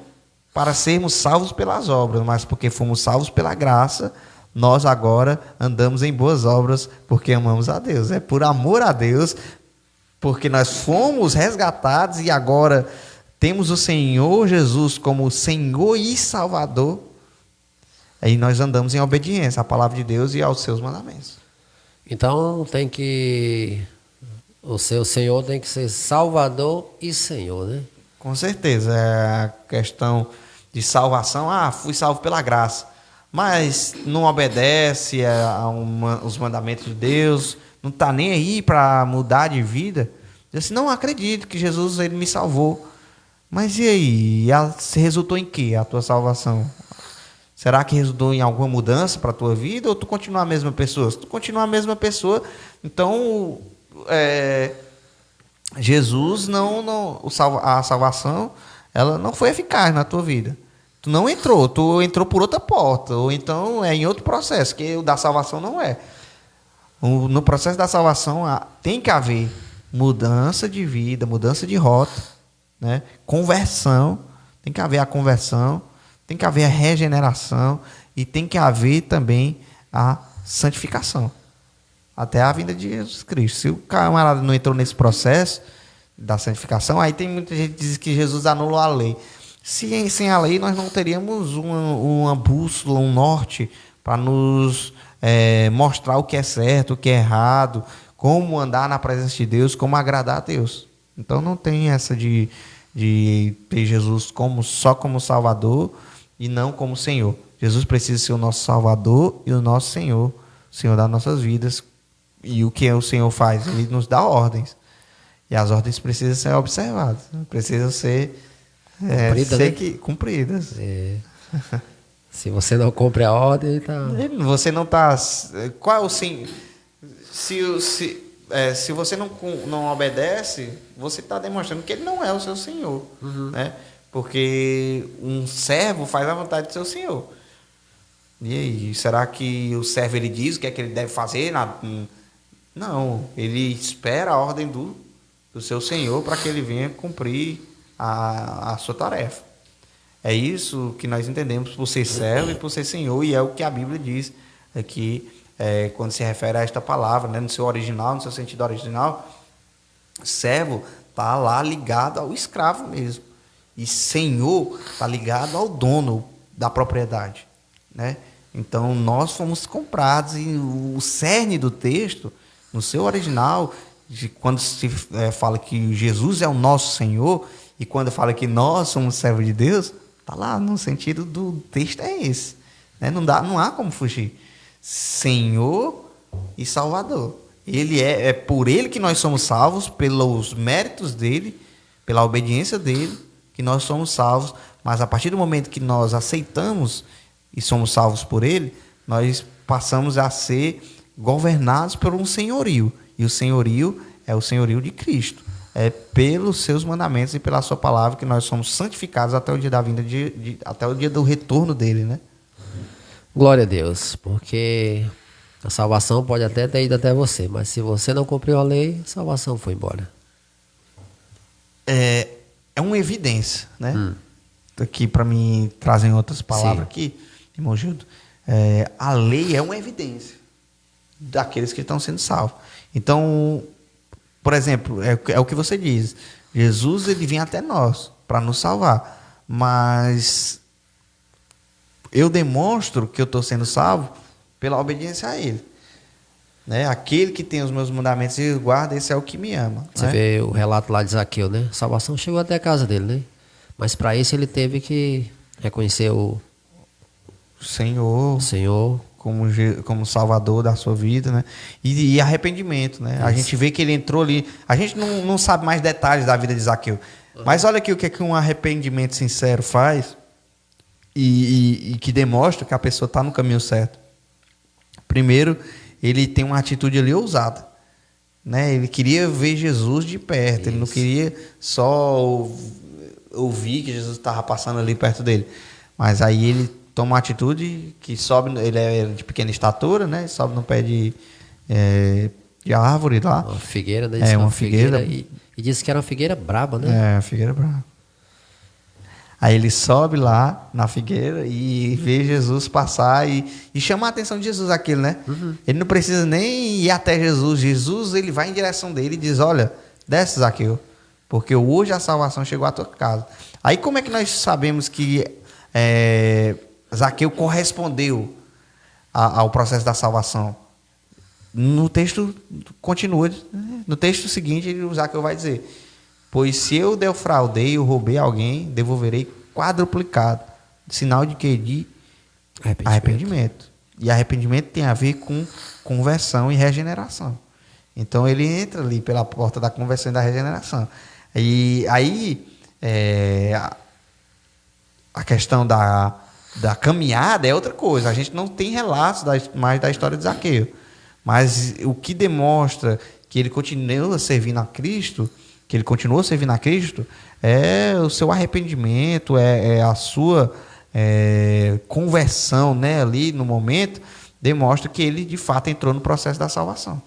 para sermos salvos pelas obras, mas porque fomos salvos pela graça, nós agora andamos em boas obras porque amamos a Deus. É por amor a Deus, porque nós fomos resgatados e agora temos o Senhor Jesus como Senhor e Salvador. Aí nós andamos em obediência à palavra de Deus e aos seus mandamentos. Então o seu Senhor tem que ser Salvador e Senhor, né? Com certeza, é a questão de salvação. Fui salvo pela graça, mas não obedece os mandamentos de Deus, não está nem aí para mudar de vida. Diz assim, não acredito que Jesus ele me salvou. Mas e aí? Se resultou em quê a tua salvação? Será que resultou em alguma mudança para a tua vida ou tu continua a mesma pessoa? Se tu continua a mesma pessoa, então Jesus a salvação ela não foi eficaz na tua vida. Tu não entrou, tu entrou por outra porta, ou então é em outro processo, que o da salvação não é. No processo da salvação tem que haver mudança de vida, mudança de rota, né? Conversão, tem que haver a conversão, tem que haver a regeneração e tem que haver também a santificação. Até a vinda de Jesus Cristo. Se o camarada não entrou nesse processo da santificação, aí tem muita gente que diz que Jesus anulou a lei. Sem a lei, nós não teríamos uma bússola, um norte para nos mostrar o que é certo, o que é errado, como andar na presença de Deus, como agradar a Deus. Então não tem essa de ter Jesus só como Salvador e não como Senhor. Jesus precisa ser o nosso Salvador e o nosso Senhor, o Senhor das nossas vidas. E o que o Senhor faz? Ele nos dá ordens. E as ordens precisam ser observadas, precisam ser cumpridas. É. Se você não cumpre a ordem, tá... Você não está... Qual é o sim? Se você não obedece, você está demonstrando que ele não é o seu Senhor. Né? Porque um servo faz a vontade do seu Senhor. E aí, será que o servo ele diz o que é que ele deve fazer? Não, ele espera a ordem do seu Senhor para que ele venha cumprir a sua tarefa. É isso que nós entendemos por ser servo e por ser Senhor, e é o que a Bíblia diz aqui, quando se refere a esta palavra, né, no seu original, no seu sentido original. Servo está lá ligado ao escravo mesmo, e Senhor está ligado ao dono da propriedade, né? Então nós fomos comprados, e o cerne do texto, no seu original, quando se fala que Jesus é o nosso Senhor, e quando fala que nós somos servos de Deus, está lá no sentido do texto é esse, né? Não há como fugir. Senhor e Salvador. Ele é por ele que nós somos salvos, pelos méritos dele, pela obediência dele, que nós somos salvos. Mas a partir do momento que nós aceitamos e somos salvos por ele, nós passamos a ser governados por um senhorio. E o senhorio é o senhorio de Cristo. É pelos seus mandamentos e pela sua palavra que nós somos santificados até o dia da vinda, até o dia do retorno dele, né? Glória a Deus, porque a salvação pode até ter ido até você, mas se você não cumpriu a lei, a salvação foi embora. É uma evidência, né? Aqui para mim trazem outras palavras. Sim. Aqui, irmão Gildo, a lei é uma evidência daqueles que estão sendo salvos. Então, por exemplo, é o que você diz, Jesus ele vem até nós para nos salvar, mas eu demonstro que eu estou sendo salvo pela obediência a ele, né? Aquele que tem os meus mandamentos e guarda, esse é o que me ama. Você vê o relato lá de Zaqueu, né? A salvação chegou até a casa dele, né? Mas para isso ele teve que reconhecer o Senhor como salvador da sua vida, né? E arrependimento, né? Isso. A gente vê que ele entrou ali, a gente não sabe mais detalhes da vida de Zaqueu, mas olha aqui o que é que um arrependimento sincero faz e que demonstra que a pessoa está no caminho certo. Primeiro, ele tem uma atitude ali ousada, né? Ele queria ver Jesus de perto. Isso. Ele não queria só ouvir que Jesus estava passando ali perto dele, mas aí ele toma uma atitude que sobe, ele é de pequena estatura, né? Sobe no pé de árvore lá. Uma figueira, né? Uma figueira. E disse que era uma figueira braba, né? Uma figueira braba. Aí ele sobe lá na figueira e vê Jesus passar e chama a atenção de Jesus aquilo, né? Ele não precisa nem ir até Jesus. Jesus, ele vai em direção dele e diz, olha, desce, Zaqueu, porque hoje a salvação chegou à tua casa. Aí como é que nós sabemos que Zaqueu correspondeu ao processo da salvação? No texto continua, no texto seguinte o Zaqueu vai dizer, pois se eu defraudei ou roubei alguém, devolverei quadruplicado. Sinal de quê? De arrependimento. E arrependimento tem a ver com conversão e regeneração. Então ele entra ali pela porta da conversão e da regeneração. E aí a questão da caminhada é outra coisa. A gente não tem relatos mais da história de Zaqueu. Mas o que demonstra que ele continua servindo a Cristo, é o seu arrependimento, é a sua conversão, né, ali no momento, demonstra que ele de fato entrou no processo da salvação.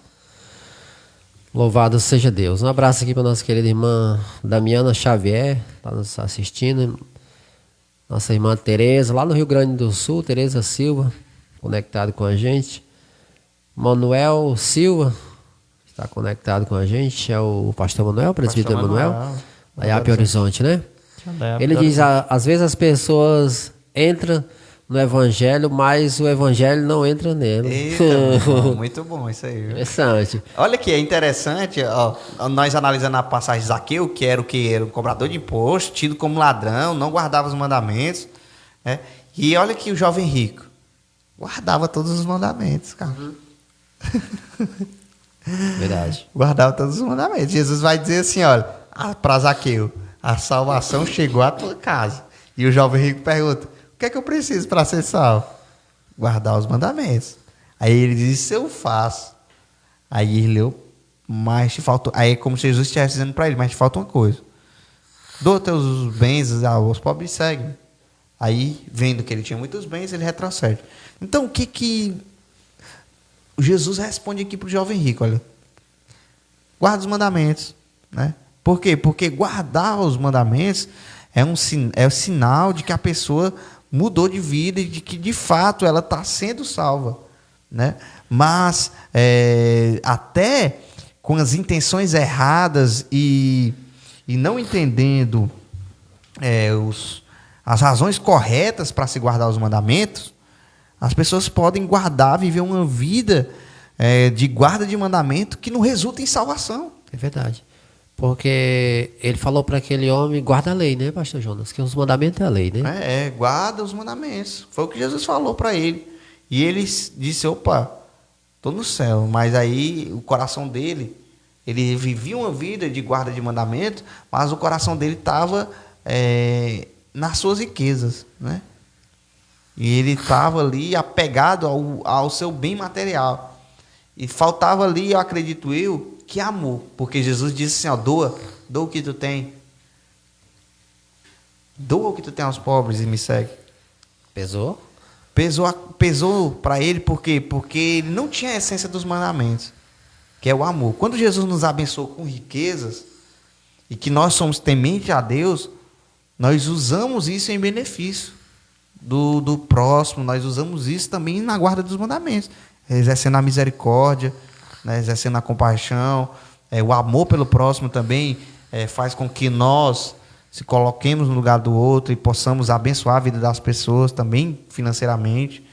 Louvado seja Deus. Um abraço aqui para nossa querida irmã Damiana Xavier, está nos assistindo. Nossa irmã Tereza, lá no Rio Grande do Sul, Tereza Silva, conectado com a gente. Manuel Silva está conectado com a gente, é o pastor Manuel, o presbítero Manuel, da IAP Horizonte, né? Ele diz, às vezes as pessoas entram no evangelho, mas o evangelho não entra nele. Eita, muito bom isso aí. Viu? Interessante. Olha que é interessante, ó, nós analisando a passagem de Zaqueu, que era um cobrador de imposto, tido como ladrão, não guardava os mandamentos, né? E olha que o jovem rico guardava todos os mandamentos, cara. Verdade. Guardava todos os mandamentos. Jesus vai dizer assim, olha, para Zaqueu, a salvação chegou à tua casa. E o jovem rico pergunta, o que é que eu preciso para ser salvo? Guardar os mandamentos. Aí ele diz, isso eu faço. Aí ele leu, mas te falta. Aí é como se Jesus estivesse dizendo para ele, mas te falta uma coisa. Doa teus bens aos pobres e segue. Aí, vendo que ele tinha muitos bens, ele retrocede. Então, o que Jesus responde aqui para o jovem rico? Olha, guarda os mandamentos, né? Por quê? Porque guardar os mandamentos é o sinal de que a pessoa mudou de vida e de que, de fato, ela está sendo salva, né? Mas, até com as intenções erradas e não entendendo as razões corretas para se guardar os mandamentos, as pessoas podem guardar, viver uma vida de guarda de mandamento que não resulta em salvação. É verdade. Porque ele falou para aquele homem, guarda a lei, né, pastor Jonas? Que os mandamentos é a lei, né? Guarda os mandamentos. Foi o que Jesus falou para ele. E ele disse, opa, estou no céu. Mas aí o coração dele, ele vivia uma vida de guarda de mandamento, mas o coração dele estava nas suas riquezas, né? E ele estava ali apegado ao seu bem material. E faltava ali, eu acredito que amor. Porque Jesus disse assim, ó, doa o que tu tem. Doa o que tu tem aos pobres e me segue. Pesou? Pesou para ele, por quê? Porque ele não tinha a essência dos mandamentos, que é o amor. Quando Jesus nos abençoou com riquezas, e que nós somos tementes a Deus, nós usamos isso em benefício do próximo, nós usamos isso também na guarda dos mandamentos, exercendo a misericórdia, né, exercendo a compaixão, o amor pelo próximo também faz com que nós se coloquemos no lugar do outro e possamos abençoar a vida das pessoas também financeiramente,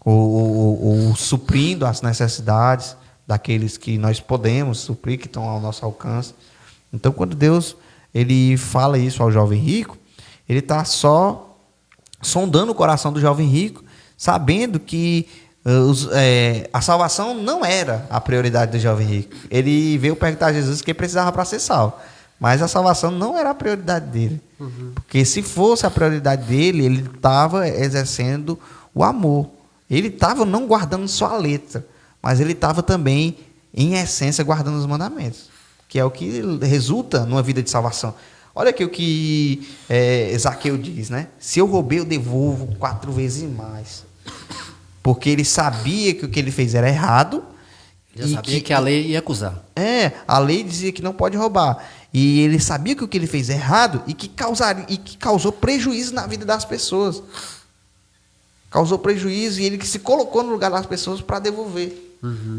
ou suprindo as necessidades daqueles que nós podemos suprir, que estão ao nosso alcance. Então, quando Deus ele fala isso ao jovem rico, ele está só sondando o coração do jovem rico, sabendo que a salvação não era a prioridade do jovem rico. Ele veio perguntar a Jesus o que precisava para ser salvo, mas a salvação não era a prioridade dele. Porque se fosse a prioridade dele, ele estava exercendo o amor. Ele estava não guardando só a letra, mas ele estava também, em essência, guardando os mandamentos, que é o que resulta numa vida de salvação. Olha aqui o que Zaqueu diz, né? Se eu roubei, eu devolvo 4 vezes mais. Porque ele sabia que o que ele fez era errado. Já sabia que a lei ia acusar. A lei dizia que não pode roubar. E ele sabia que o que ele fez é errado e que causou prejuízo na vida das pessoas. Causou prejuízo e ele que se colocou no lugar das pessoas para devolver.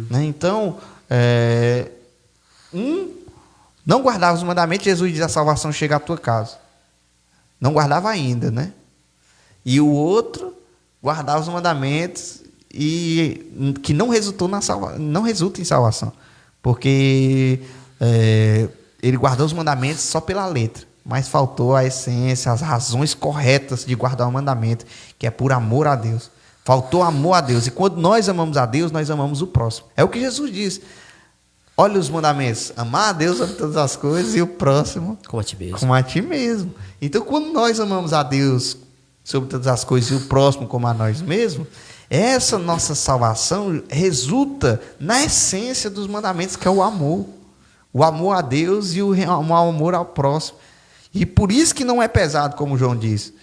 Né? Então, não guardava os mandamentos, Jesus diz: a salvação chega à tua casa. Não guardava ainda, né? E o outro guardava os mandamentos e que não resultou não resulta em salvação. Porque ele guardou os mandamentos só pela letra, mas faltou a essência, as razões corretas de guardar o mandamento, que é por amor a Deus. Faltou amor a Deus. E quando nós amamos a Deus, nós amamos o próximo. É o que Jesus diz. Olha os mandamentos: amar a Deus sobre todas as coisas e o próximo como a ti mesmo. Como a ti mesmo. Então, quando nós amamos a Deus sobre todas as coisas e o próximo como a nós mesmos, essa nossa salvação resulta na essência dos mandamentos, que é o amor. O amor a Deus e o amor ao próximo. E por isso que não é pesado, como João disse,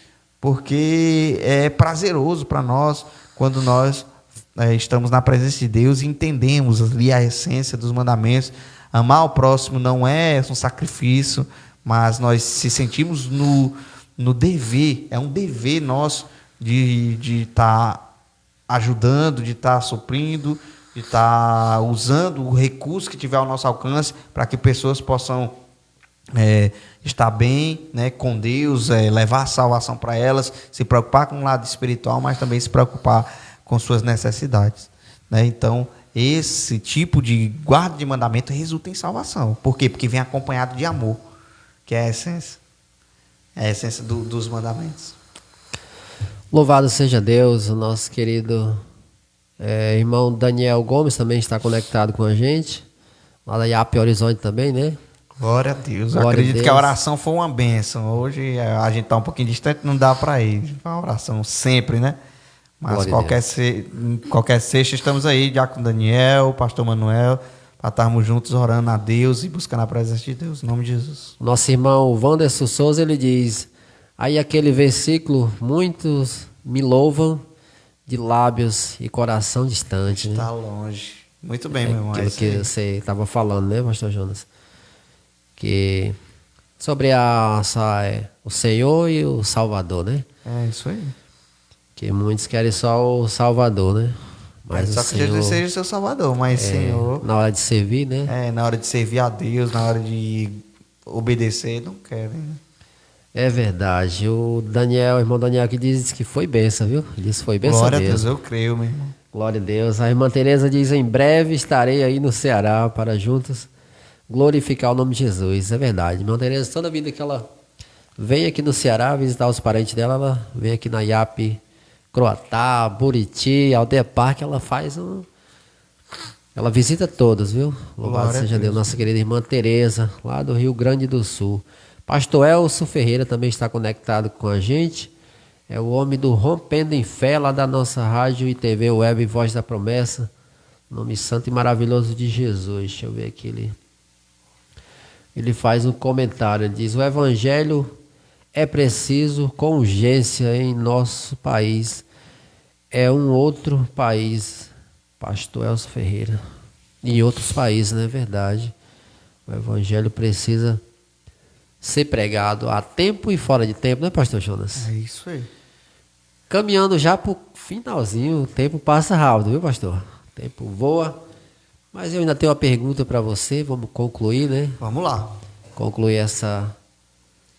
porque é prazeroso para nós quando nós estamos na presença de Deus e entendemos ali a essência dos mandamentos. Amar o próximo não é um sacrifício, mas nós se sentimos no dever, é um dever nosso de estar ajudando, de estar suprindo, de estar usando o recurso que tiver ao nosso alcance para que pessoas possam estar bem, né, com Deus, levar a salvação para elas, se preocupar com o lado espiritual, mas também se preocupar com suas necessidades. Né? Então, esse tipo de guarda de mandamento resulta em salvação. Por quê? Porque vem acompanhado de amor, que é a essência. É a essência dos mandamentos. Louvado seja Deus, o nosso querido irmão Daniel Gomes também está conectado com a gente, lá da IAP Horizonte também, né? Glória a Deus. Glória Eu acredito a Deus. que a oração foi uma bênção. Hoje a gente está um pouquinho distante, não dá para ir. Foi uma oração sempre, né? Mas qualquer sexta estamos aí, Diácono Daniel, Pastor Manuel, para estarmos juntos orando a Deus e buscando a presença de Deus, em nome de Jesus. Nosso irmão Wanderson Souza, ele diz, aí aquele versículo: muitos me louvam de lábios e coração distante. Está longe. Muito bem, meu irmão. Aquilo que você estava falando, né, Pastor Jonas? Que sobre o Senhor e o Salvador, né? É isso aí. Que muitos querem só o Salvador, né? Mas só que Jesus seja o seu Salvador, mas Senhor... Na hora de servir, né? Na hora de servir a Deus, na hora de obedecer, não querem, né? É verdade. O irmão Daniel aqui diz que foi bênção, viu? Diz que foi bênção Glória mesmo. a Deus, eu creio, meu irmão. Glória a Deus. A irmã Tereza diz, em breve estarei aí no Ceará para juntos glorificar o nome de Jesus. É verdade. A irmã Tereza, toda vida que ela vem aqui no Ceará visitar os parentes dela, ela vem aqui na IAP Croatá, Buriti, Aldeia Parque, ela faz ela visita todos, viu? Louvado seja Deus. Nossa querida irmã Tereza, lá do Rio Grande do Sul. Pastor Elcio Ferreira também está conectado com a gente. É o homem do Rompendo em Fé, lá da nossa rádio e TV web Voz da Promessa. Nome santo e maravilhoso de Jesus. Deixa eu ver aqui. Ele faz um comentário. Ele diz, o evangelho é preciso com urgência em nosso país. É um outro país, Pastor Elcio Ferreira. Em outros países, não é verdade? O evangelho precisa ser pregado a tempo e fora de tempo, né, Pastor Jonas? É isso aí. Caminhando já para o finalzinho, o tempo passa rápido, viu, pastor? O tempo voa. Mas eu ainda tenho uma pergunta para você, vamos concluir, né? Vamos lá. Concluir essa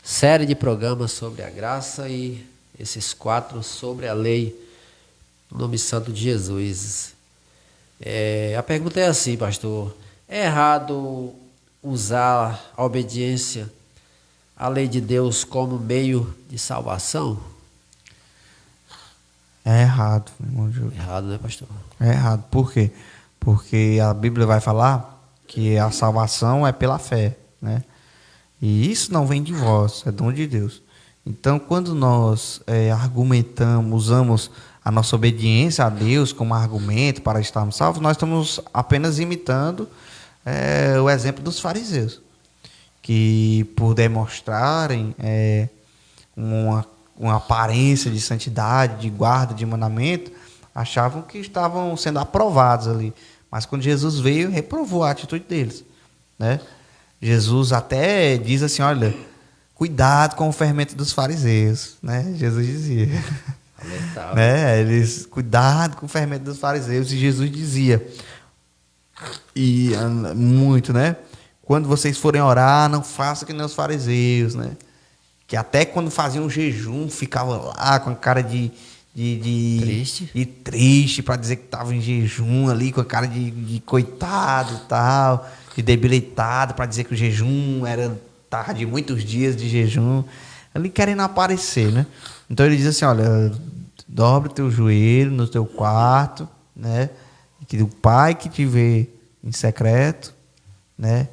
série de programas sobre a graça e esses 4 sobre a lei, no nome santo de Jesus. A pergunta é assim, pastor: é errado usar a obediência à lei de Deus como meio de salvação? É errado, meu irmão Júlio. Errado, né, pastor? É errado. Por quê? Porque a Bíblia vai falar que a salvação é pela fé, né? E isso não vem de vós, é dom de Deus. Então, quando nós argumentamos, usamos a nossa obediência a Deus como argumento para estarmos salvos, nós estamos apenas imitando o exemplo dos fariseus, que por demonstrarem uma aparência de santidade, de guarda, de mandamento, achavam que estavam sendo aprovados ali. Mas quando Jesus veio, reprovou a atitude deles, né? Jesus até diz assim, olha, cuidado com o fermento dos fariseus, né? Jesus dizia. Né? Eles, cuidado com o fermento dos fariseus. E Jesus dizia, e muito, né? Quando vocês forem orar, não façam que nem os fariseus, né? Que até quando faziam jejum, ficava lá com a cara de triste para dizer que estava em jejum ali, com a cara de coitado e tal, de debilitado, para dizer que o jejum tava de muitos dias de jejum, ali querendo aparecer, né? Então ele diz assim, olha, dobra o teu joelho no teu quarto, né? Que o Pai que te vê em secreto, né?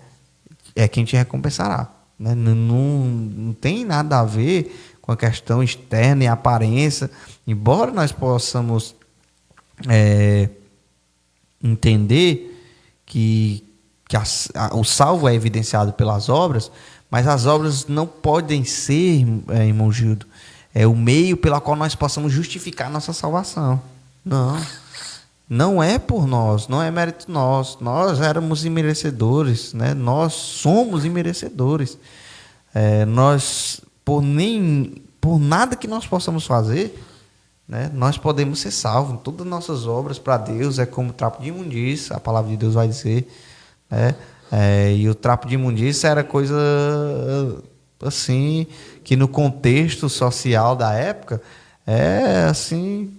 É quem te recompensará, né? Não tem nada a ver com a questão externa e aparência, embora nós possamos entender que o salvo é evidenciado pelas obras, mas as obras não podem ser, irmão Gildo, o meio pela qual nós possamos justificar a nossa salvação. Não é por nós, não é mérito nosso. Nós éramos imerecedores, né? Nós somos imerecedores. Nós, por nada que nós possamos fazer, né, nós podemos ser salvos. Todas as nossas obras para Deus é como trapo de imundícia, a palavra de Deus vai dizer, né? E o trapo de imundícia era coisa assim, que no contexto social da época é assim,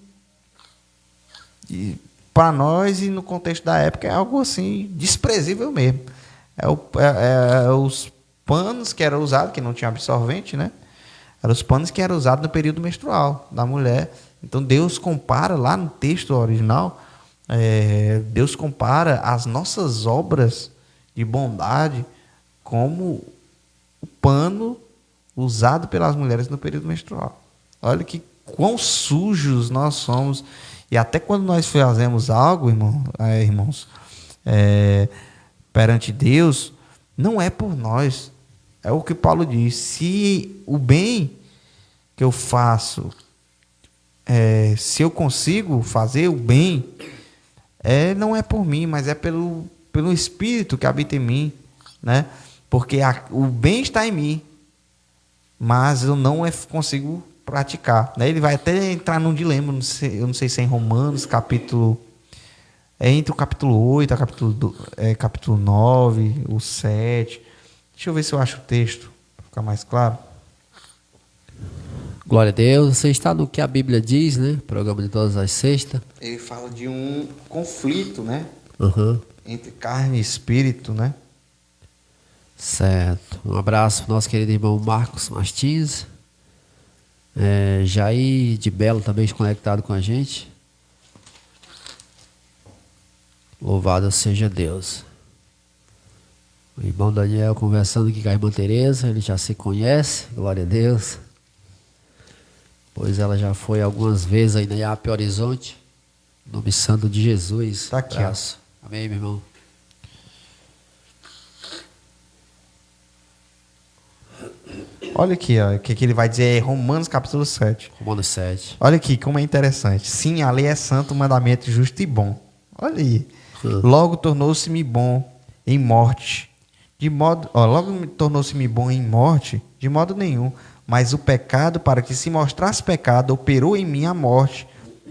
para nós e no contexto da época é algo assim desprezível mesmo. Os panos que eram usados, que não tinha absorvente, né? Eram os panos que eram usados no período menstrual da mulher. Então Deus compara lá no texto original, Deus compara as nossas obras de bondade como o pano usado pelas mulheres no período menstrual. Olha que quão sujos nós somos. E até quando nós fazemos algo, irmãos, perante Deus, não é por nós. É o que Paulo diz. Se o bem que eu faço, se eu consigo fazer o bem, não é por mim, mas é pelo Espírito que habita em mim, né? Porque o bem está em mim, mas eu não consigo praticar, né? Ele vai até entrar num dilema, eu não sei se é em Romanos, entre o capítulo 8 e capítulo 9, o 7. Deixa eu ver se eu acho o texto, para ficar mais claro. Glória a Deus. Você está no que a Bíblia diz, né? Programa de todas as sextas. Ele fala de um conflito, né? Uhum. Entre carne e espírito, né? Certo. Um abraço para o nosso querido irmão Marcos Martins. Jair de Belo também conectado com a gente. Louvado seja Deus. O irmão Daniel conversando aqui com a irmã Tereza, ele já se conhece, glória a Deus. Pois ela já foi algumas vezes aí na IAP Horizonte, em nome santo de Jesus. Tá aqui, abraço. Amém, meu irmão. Olha aqui, ó, o que ele vai dizer é Romanos capítulo 7. Romanos 7. Olha aqui como é interessante. Sim, a lei é santa, o mandamento é justo e bom. Olha aí. Logo tornou-se-me bom em morte. Logo tornou-se-me bom em morte, de modo nenhum. Mas o pecado, para que se mostrasse pecado, operou em mim a morte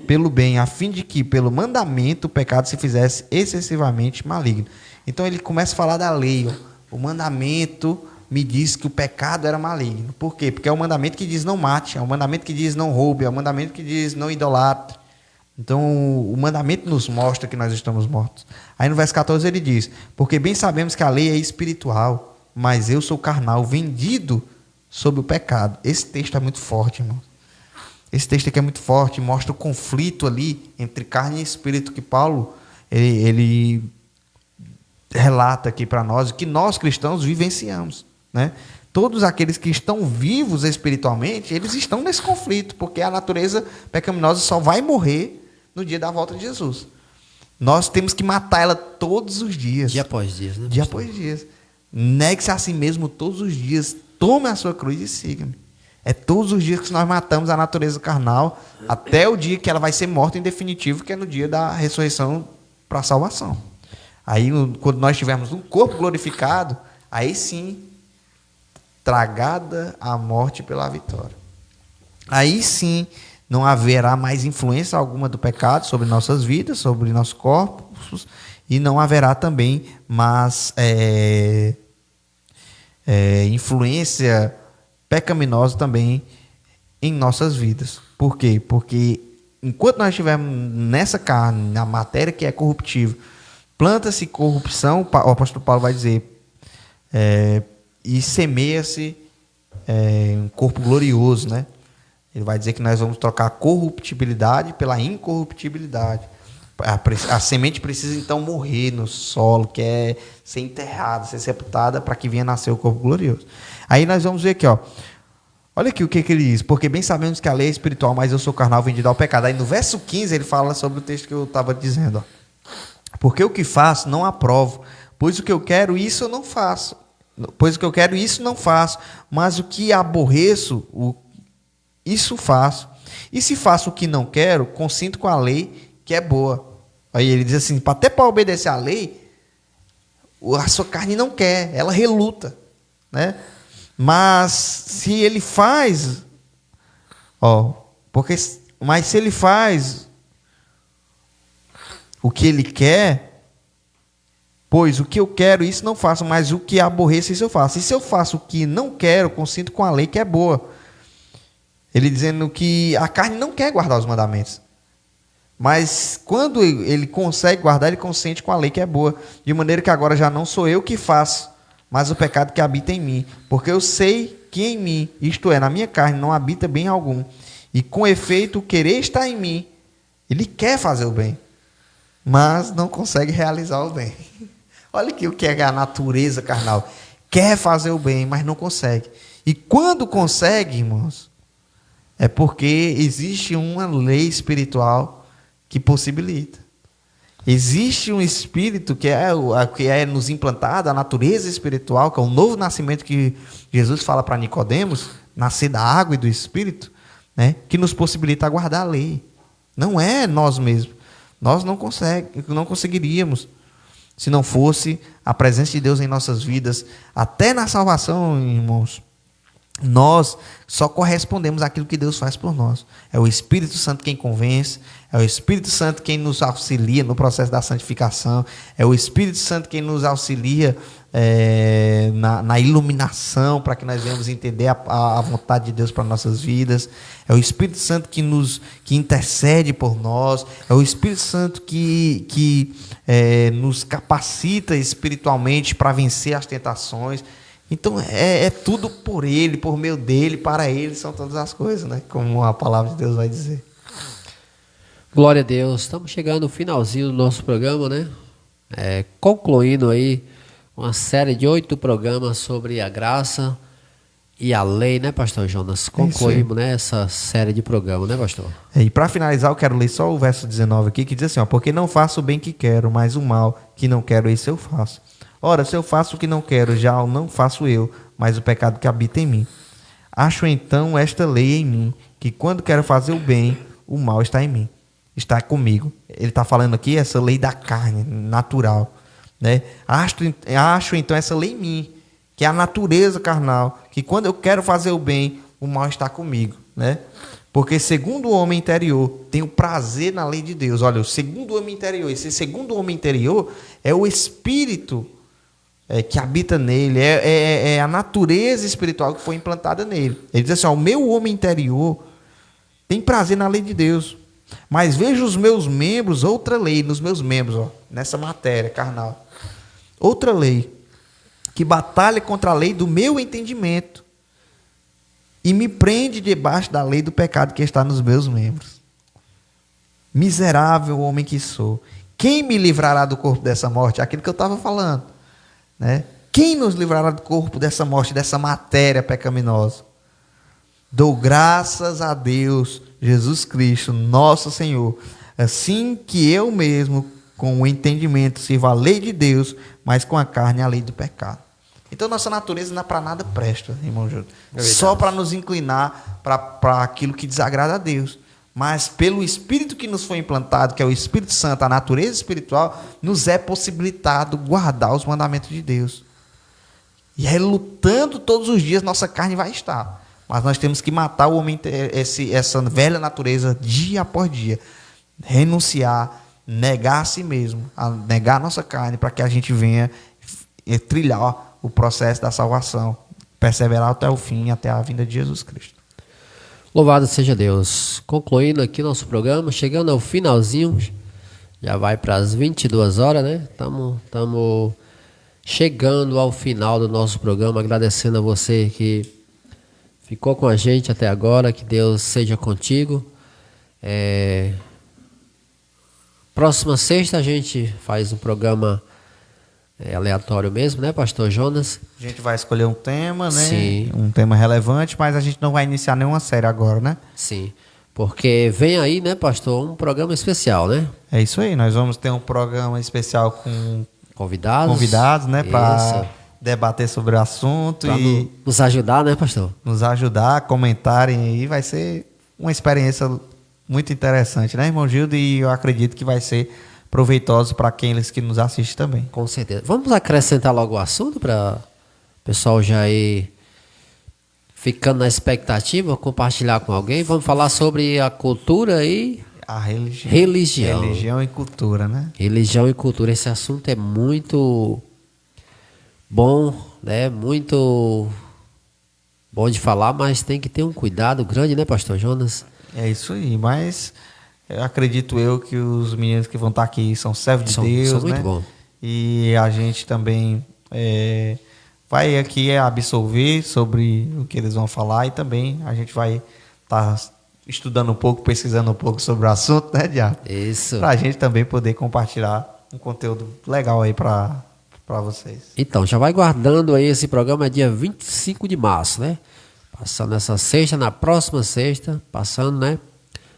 pelo bem, a fim de que, pelo mandamento, o pecado se fizesse excessivamente maligno. Então ele começa a falar da lei. Ó. O mandamento me diz que o pecado era maligno. Por quê? Porque é o mandamento que diz não mate, é o mandamento que diz não roube, é o mandamento que diz não idolatre. Então o mandamento nos mostra que nós estamos mortos. Aí no verso 14 ele diz, porque bem sabemos que a lei é espiritual, mas eu sou carnal, vendido sob o pecado. Esse texto é muito forte, irmão. Esse texto aqui é muito forte, mostra o conflito ali entre carne e espírito que Paulo ele relata aqui para nós, que nós cristãos vivenciamos, né? Todos aqueles que estão vivos espiritualmente, eles estão nesse conflito, porque a natureza pecaminosa só vai morrer no dia da volta de Jesus. Nós temos que matar ela todos os dias. Dia após dia, né? Dia após dia. Negue-se a si mesmo todos os dias. Tome a sua cruz e siga-me. É todos os dias que nós matamos a natureza carnal, até o dia que ela vai ser morta em definitivo, que é no dia da ressurreição para a salvação. Aí, quando nós tivermos um corpo glorificado, aí sim, tragada a morte pela vitória. Aí sim, não haverá mais influência alguma do pecado sobre nossas vidas, sobre nossos corpos, e não haverá também mais influência pecaminosa também em nossas vidas. Por quê? Porque enquanto nós estivermos nessa carne, na matéria que é corruptível, planta-se corrupção, o apóstolo Paulo vai dizer, e semeia-se um corpo glorioso, né? Ele vai dizer que nós vamos trocar a corruptibilidade pela incorruptibilidade. A semente precisa então morrer no solo, que é ser enterrada, ser sepultada, para que venha nascer o corpo glorioso. Aí nós vamos ver aqui, ó. Olha aqui o que ele diz. Porque bem sabemos que a lei é espiritual, mas eu sou carnal, vendido ao pecado. Aí no verso 15 ele fala sobre o texto que eu estava dizendo, ó. Porque o que faço não aprovo, pois o que eu quero, isso eu não faço. Pois o que eu quero, isso não faço. Mas o que aborreço, isso faço. E se faço o que não quero, consinto com a lei que é boa. Aí ele diz assim, até para obedecer à lei, a sua carne não quer, ela reluta, né? Mas se ele faz, mas se ele faz o que ele quer, pois o que eu quero, isso não faço, mas o que aborreço, isso eu faço. E se eu faço o que não quero, consinto com a lei que é boa. Ele dizendo que a carne não quer guardar os mandamentos. Mas quando ele consegue guardar, ele consente com a lei que é boa. De maneira que agora já não sou eu que faço, mas o pecado que habita em mim. Porque eu sei que em mim, isto é, na minha carne, não habita bem algum. E com efeito, o querer está em mim. Ele quer fazer o bem, mas não consegue realizar o bem. Olha aqui o que é a natureza carnal. Quer fazer o bem, mas não consegue. E quando consegue, irmãos, é porque existe uma lei espiritual que possibilita. Existe um espírito que é nos implantado, a natureza espiritual, que é o novo nascimento que Jesus fala para Nicodemos, nascer da água e do espírito, né, que nos possibilita guardar a lei. Não é nós mesmos. Nós não conseguiríamos se não fosse a presença de Deus em nossas vidas, até na salvação, irmãos. Nós só correspondemos àquilo que Deus faz por nós. É o Espírito Santo quem convence, é o Espírito Santo quem nos auxilia no processo da santificação, é o Espírito Santo quem nos auxilia na iluminação, para que nós venhamos entender a vontade de Deus para nossas vidas. É o Espírito Santo que intercede por nós, é o Espírito Santo que nos capacita espiritualmente para vencer as tentações. Então é tudo por Ele, por meio dEle, para Ele são todas as coisas, né? Como a palavra de Deus vai dizer. Glória a Deus. Estamos chegando no finalzinho do nosso programa, né? Concluindo aí uma série de 8 programas sobre a graça e a lei, né, pastor Jonas? Concluímos, né, essa série de programas, né, pastor? E para finalizar, eu quero ler só o verso 19 aqui, que diz assim, porque não faço o bem que quero, mas o mal que não quero, esse eu faço. Ora, se eu faço o que não quero, já não faço eu, mas o pecado que habita em mim. Acho então esta lei em mim, que quando quero fazer o bem, o mal está em mim, está comigo. Ele está falando aqui essa lei da carne, natural, né? Acho então essa lei em mim, que é a natureza carnal, que quando eu quero fazer o bem, o mal está comigo, né? Porque segundo o homem interior, tem o prazer na lei de Deus. Olha, o segundo homem interior, esse segundo homem interior é o espírito que habita nele, é a natureza espiritual que foi implantada nele. Ele diz assim, o meu homem interior tem prazer na lei de Deus, mas vejo os meus membros, outra lei nos meus membros, nessa matéria carnal, outra lei, que batalha contra a lei do meu entendimento e me prende debaixo da lei do pecado que está nos meus membros. Miserável homem que sou, quem me livrará do corpo dessa morte? Aquilo que eu estava falando, né? Quem nos livrará do corpo dessa morte, dessa matéria pecaminosa? Dou graças a Deus, Jesus Cristo, nosso Senhor, assim que eu mesmo, com o entendimento, sirvo a lei de Deus, mas com a carne a lei do pecado. Então nossa natureza não é para nada presta, irmão Júlio. Só para nos inclinar para aquilo que desagrada a Deus. Mas pelo Espírito que nos foi implantado, que é o Espírito Santo, a natureza espiritual, nos é possibilitado guardar os mandamentos de Deus. E aí, lutando todos os dias, nossa carne vai estar. Mas nós temos que matar o homem, essa velha natureza dia após dia. Renunciar, negar a si mesmo, negar a nossa carne, para que a gente venha trilhar o processo da salvação, perseverar até o fim, até a vinda de Jesus Cristo. Louvado seja Deus. Concluindo aqui nosso programa, chegando ao finalzinho, já vai para as 22 horas, né? Estamos chegando ao final do nosso programa, agradecendo a você que ficou com a gente até agora, que Deus seja contigo. Próxima sexta a gente faz um programa aleatório mesmo, né, pastor Jonas? A gente vai escolher um tema, né? Sim. Um tema relevante, mas a gente não vai iniciar nenhuma série agora, né? Sim, porque vem aí, né, pastor, um programa especial, né? É isso aí, nós vamos ter um programa especial com Convidados, né, para debater sobre o assunto pra e nos ajudar, né, pastor? nos ajudar, comentarem aí. Vai ser uma experiência muito interessante, né, irmão Gildo? E eu acredito que vai ser proveitoso para aqueles que nos assistem também. Com certeza. Vamos acrescentar logo o assunto para o pessoal já ir ficando na expectativa, compartilhar com alguém. Vamos falar sobre a cultura e A religião. Religião e cultura, né? Religião e cultura. Esse assunto é muito bom, né? Muito bom de falar, mas tem que ter um cuidado grande, né, pastor Jonas? É isso aí, mas eu acredito que os meninos que vão estar aqui são servos de Deus, são né? muito bom. E a gente também vai aqui absorver sobre o que eles vão falar e também a gente vai estar estudando um pouco, pesquisando um pouco sobre o assunto, né, Diário? Isso. Para a gente também poder compartilhar um conteúdo legal aí para vocês. Então, já vai guardando aí, esse programa é dia 25 de março, né? Passando essa sexta, na próxima sexta, passando, né?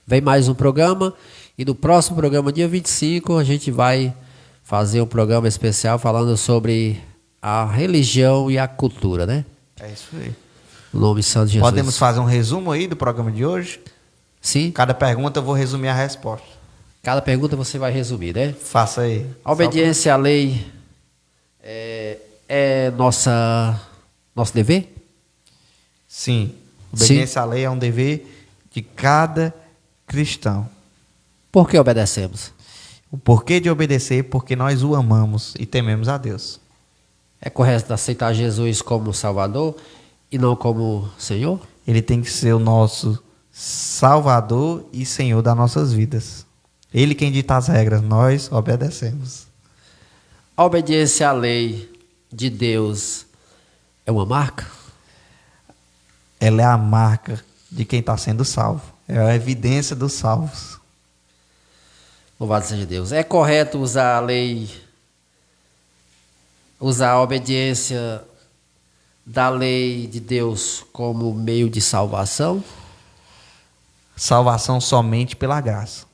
Vem mais um programa e no próximo programa, dia 25, a gente vai fazer um programa especial falando sobre a religião e a cultura, né? É isso aí. No nome santo de Jesus. Podemos fazer um resumo aí do programa de hoje? Sim. Cada pergunta eu vou resumir a resposta. Cada pergunta você vai resumir, né? Faça aí. A obediência à lei é nosso dever? Sim. Obediência à lei é um dever de cada cristão. Por que obedecemos? O porquê de obedecer? Porque nós o amamos e tememos a Deus. É correto aceitar Jesus como Salvador e não como Senhor? Ele tem que ser o nosso Salvador e Senhor das nossas vidas. Ele quem dita as regras, nós obedecemos. A obediência à lei de Deus é uma marca? Ela é a marca de quem está sendo salvo. É a evidência dos salvos. Louvado seja Deus. É correto usar a lei, usar a obediência da lei de Deus como meio de salvação? Salvação somente pela graça.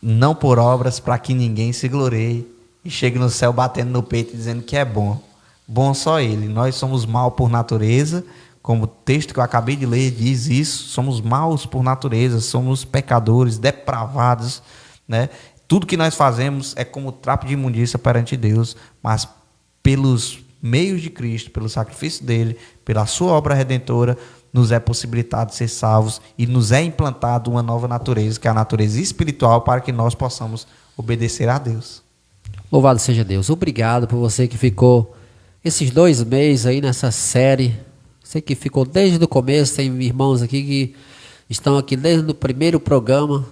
Não por obras, para que ninguém se glorie e chegue no céu batendo no peito dizendo que é bom. Bom só Ele. Nós somos mal por natureza, como o texto que eu acabei de ler diz isso. Somos maus por natureza, somos pecadores, depravados, né? Tudo que nós fazemos é como trapo de imundícia perante Deus, mas pelos meios de Cristo, pelo sacrifício dele, pela sua obra redentora, nos é possibilitado ser salvos e nos é implantado uma nova natureza, que é a natureza espiritual, para que nós possamos obedecer a Deus. Louvado seja Deus. Obrigado por você que ficou esses 2 meses aí nessa série. Você que ficou desde o começo, tem irmãos aqui que estão aqui desde o primeiro programa.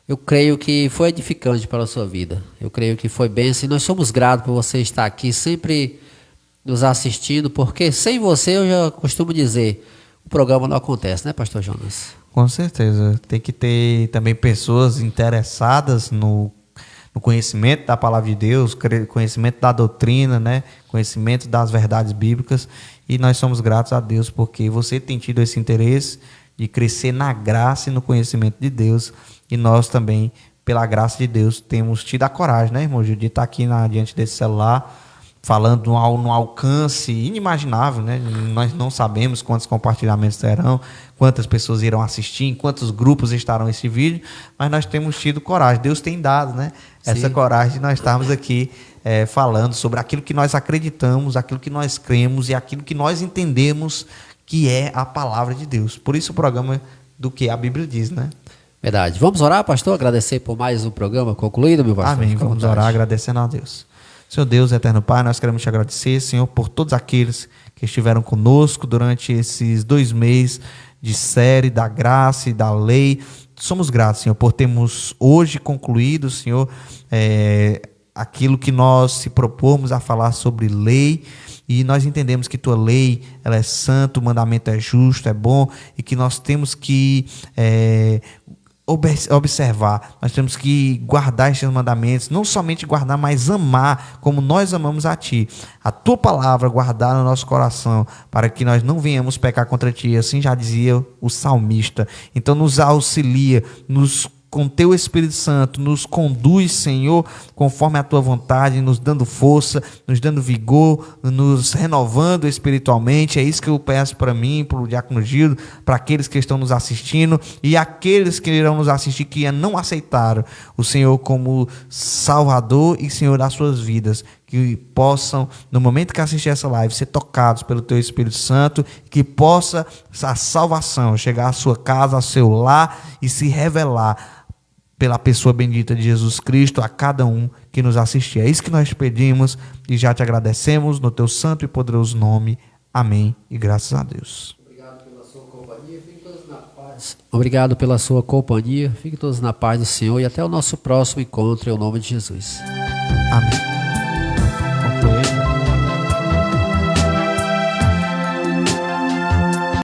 Eu creio que foi edificante para a sua vida. Eu creio que foi bênção e nós somos gratos por você estar aqui sempre nos assistindo, porque sem você, eu já costumo dizer, o programa não acontece, né, pastor Jonas? Com certeza. Tem que ter também pessoas interessadas no conhecimento da palavra de Deus, conhecimento da doutrina, né? Conhecimento das verdades bíblicas. E nós somos gratos a Deus porque você tem tido esse interesse de crescer na graça e no conhecimento de Deus. E nós também, pela graça de Deus, temos tido a coragem, né, irmão Gil, de estar aqui diante desse celular, falando num alcance inimaginável, né? Nós não sabemos quantos compartilhamentos terão, quantas pessoas irão assistir, em quantos grupos estarão esse vídeo, mas nós temos tido coragem. Deus tem dado, né? Essa coragem de nós estarmos aqui falando sobre aquilo que nós acreditamos, aquilo que nós cremos e aquilo que nós entendemos que é a palavra de Deus. Por isso o programa do que a Bíblia diz, né? Verdade. Vamos orar, pastor? Agradecer por mais um programa concluído, meu pastor. Amém. Vamos orar agradecendo a Deus. Senhor Deus, eterno Pai, nós queremos te agradecer, Senhor, por todos aqueles que estiveram conosco durante esses 2 meses de série da graça e da lei. Somos gratos, Senhor, por termos hoje concluído, Senhor, aquilo que nós se propomos a falar sobre lei. E nós entendemos que tua lei, ela é santa, o mandamento é justo, é bom, e que nós temos que observar, nós temos que guardar estes mandamentos, não somente guardar, mas amar como nós amamos a Ti. A Tua palavra guardar no nosso coração, para que nós não venhamos pecar contra Ti, assim já dizia o salmista. Então nos auxilia, com Teu Espírito Santo, nos conduz, Senhor, conforme a Tua vontade, nos dando força, nos dando vigor, nos renovando espiritualmente. É isso que eu peço para mim, para o Diácono Gildo, para aqueles que estão nos assistindo e aqueles que irão nos assistir que não aceitaram o Senhor como Salvador e Senhor das suas vidas. Que possam, no momento que assistir essa live, ser tocados pelo Teu Espírito Santo, que possa a salvação chegar à sua casa, ao seu lar e se revelar pela pessoa bendita de Jesus Cristo a cada um que nos assistir. É isso que nós pedimos e já te agradecemos no Teu santo e poderoso nome. Amém e graças a Deus. Obrigado pela sua companhia, fiquem todos na paz. Obrigado pela sua companhia, fiquem todos na paz do Senhor e até o nosso próximo encontro em nome de Jesus. Amém.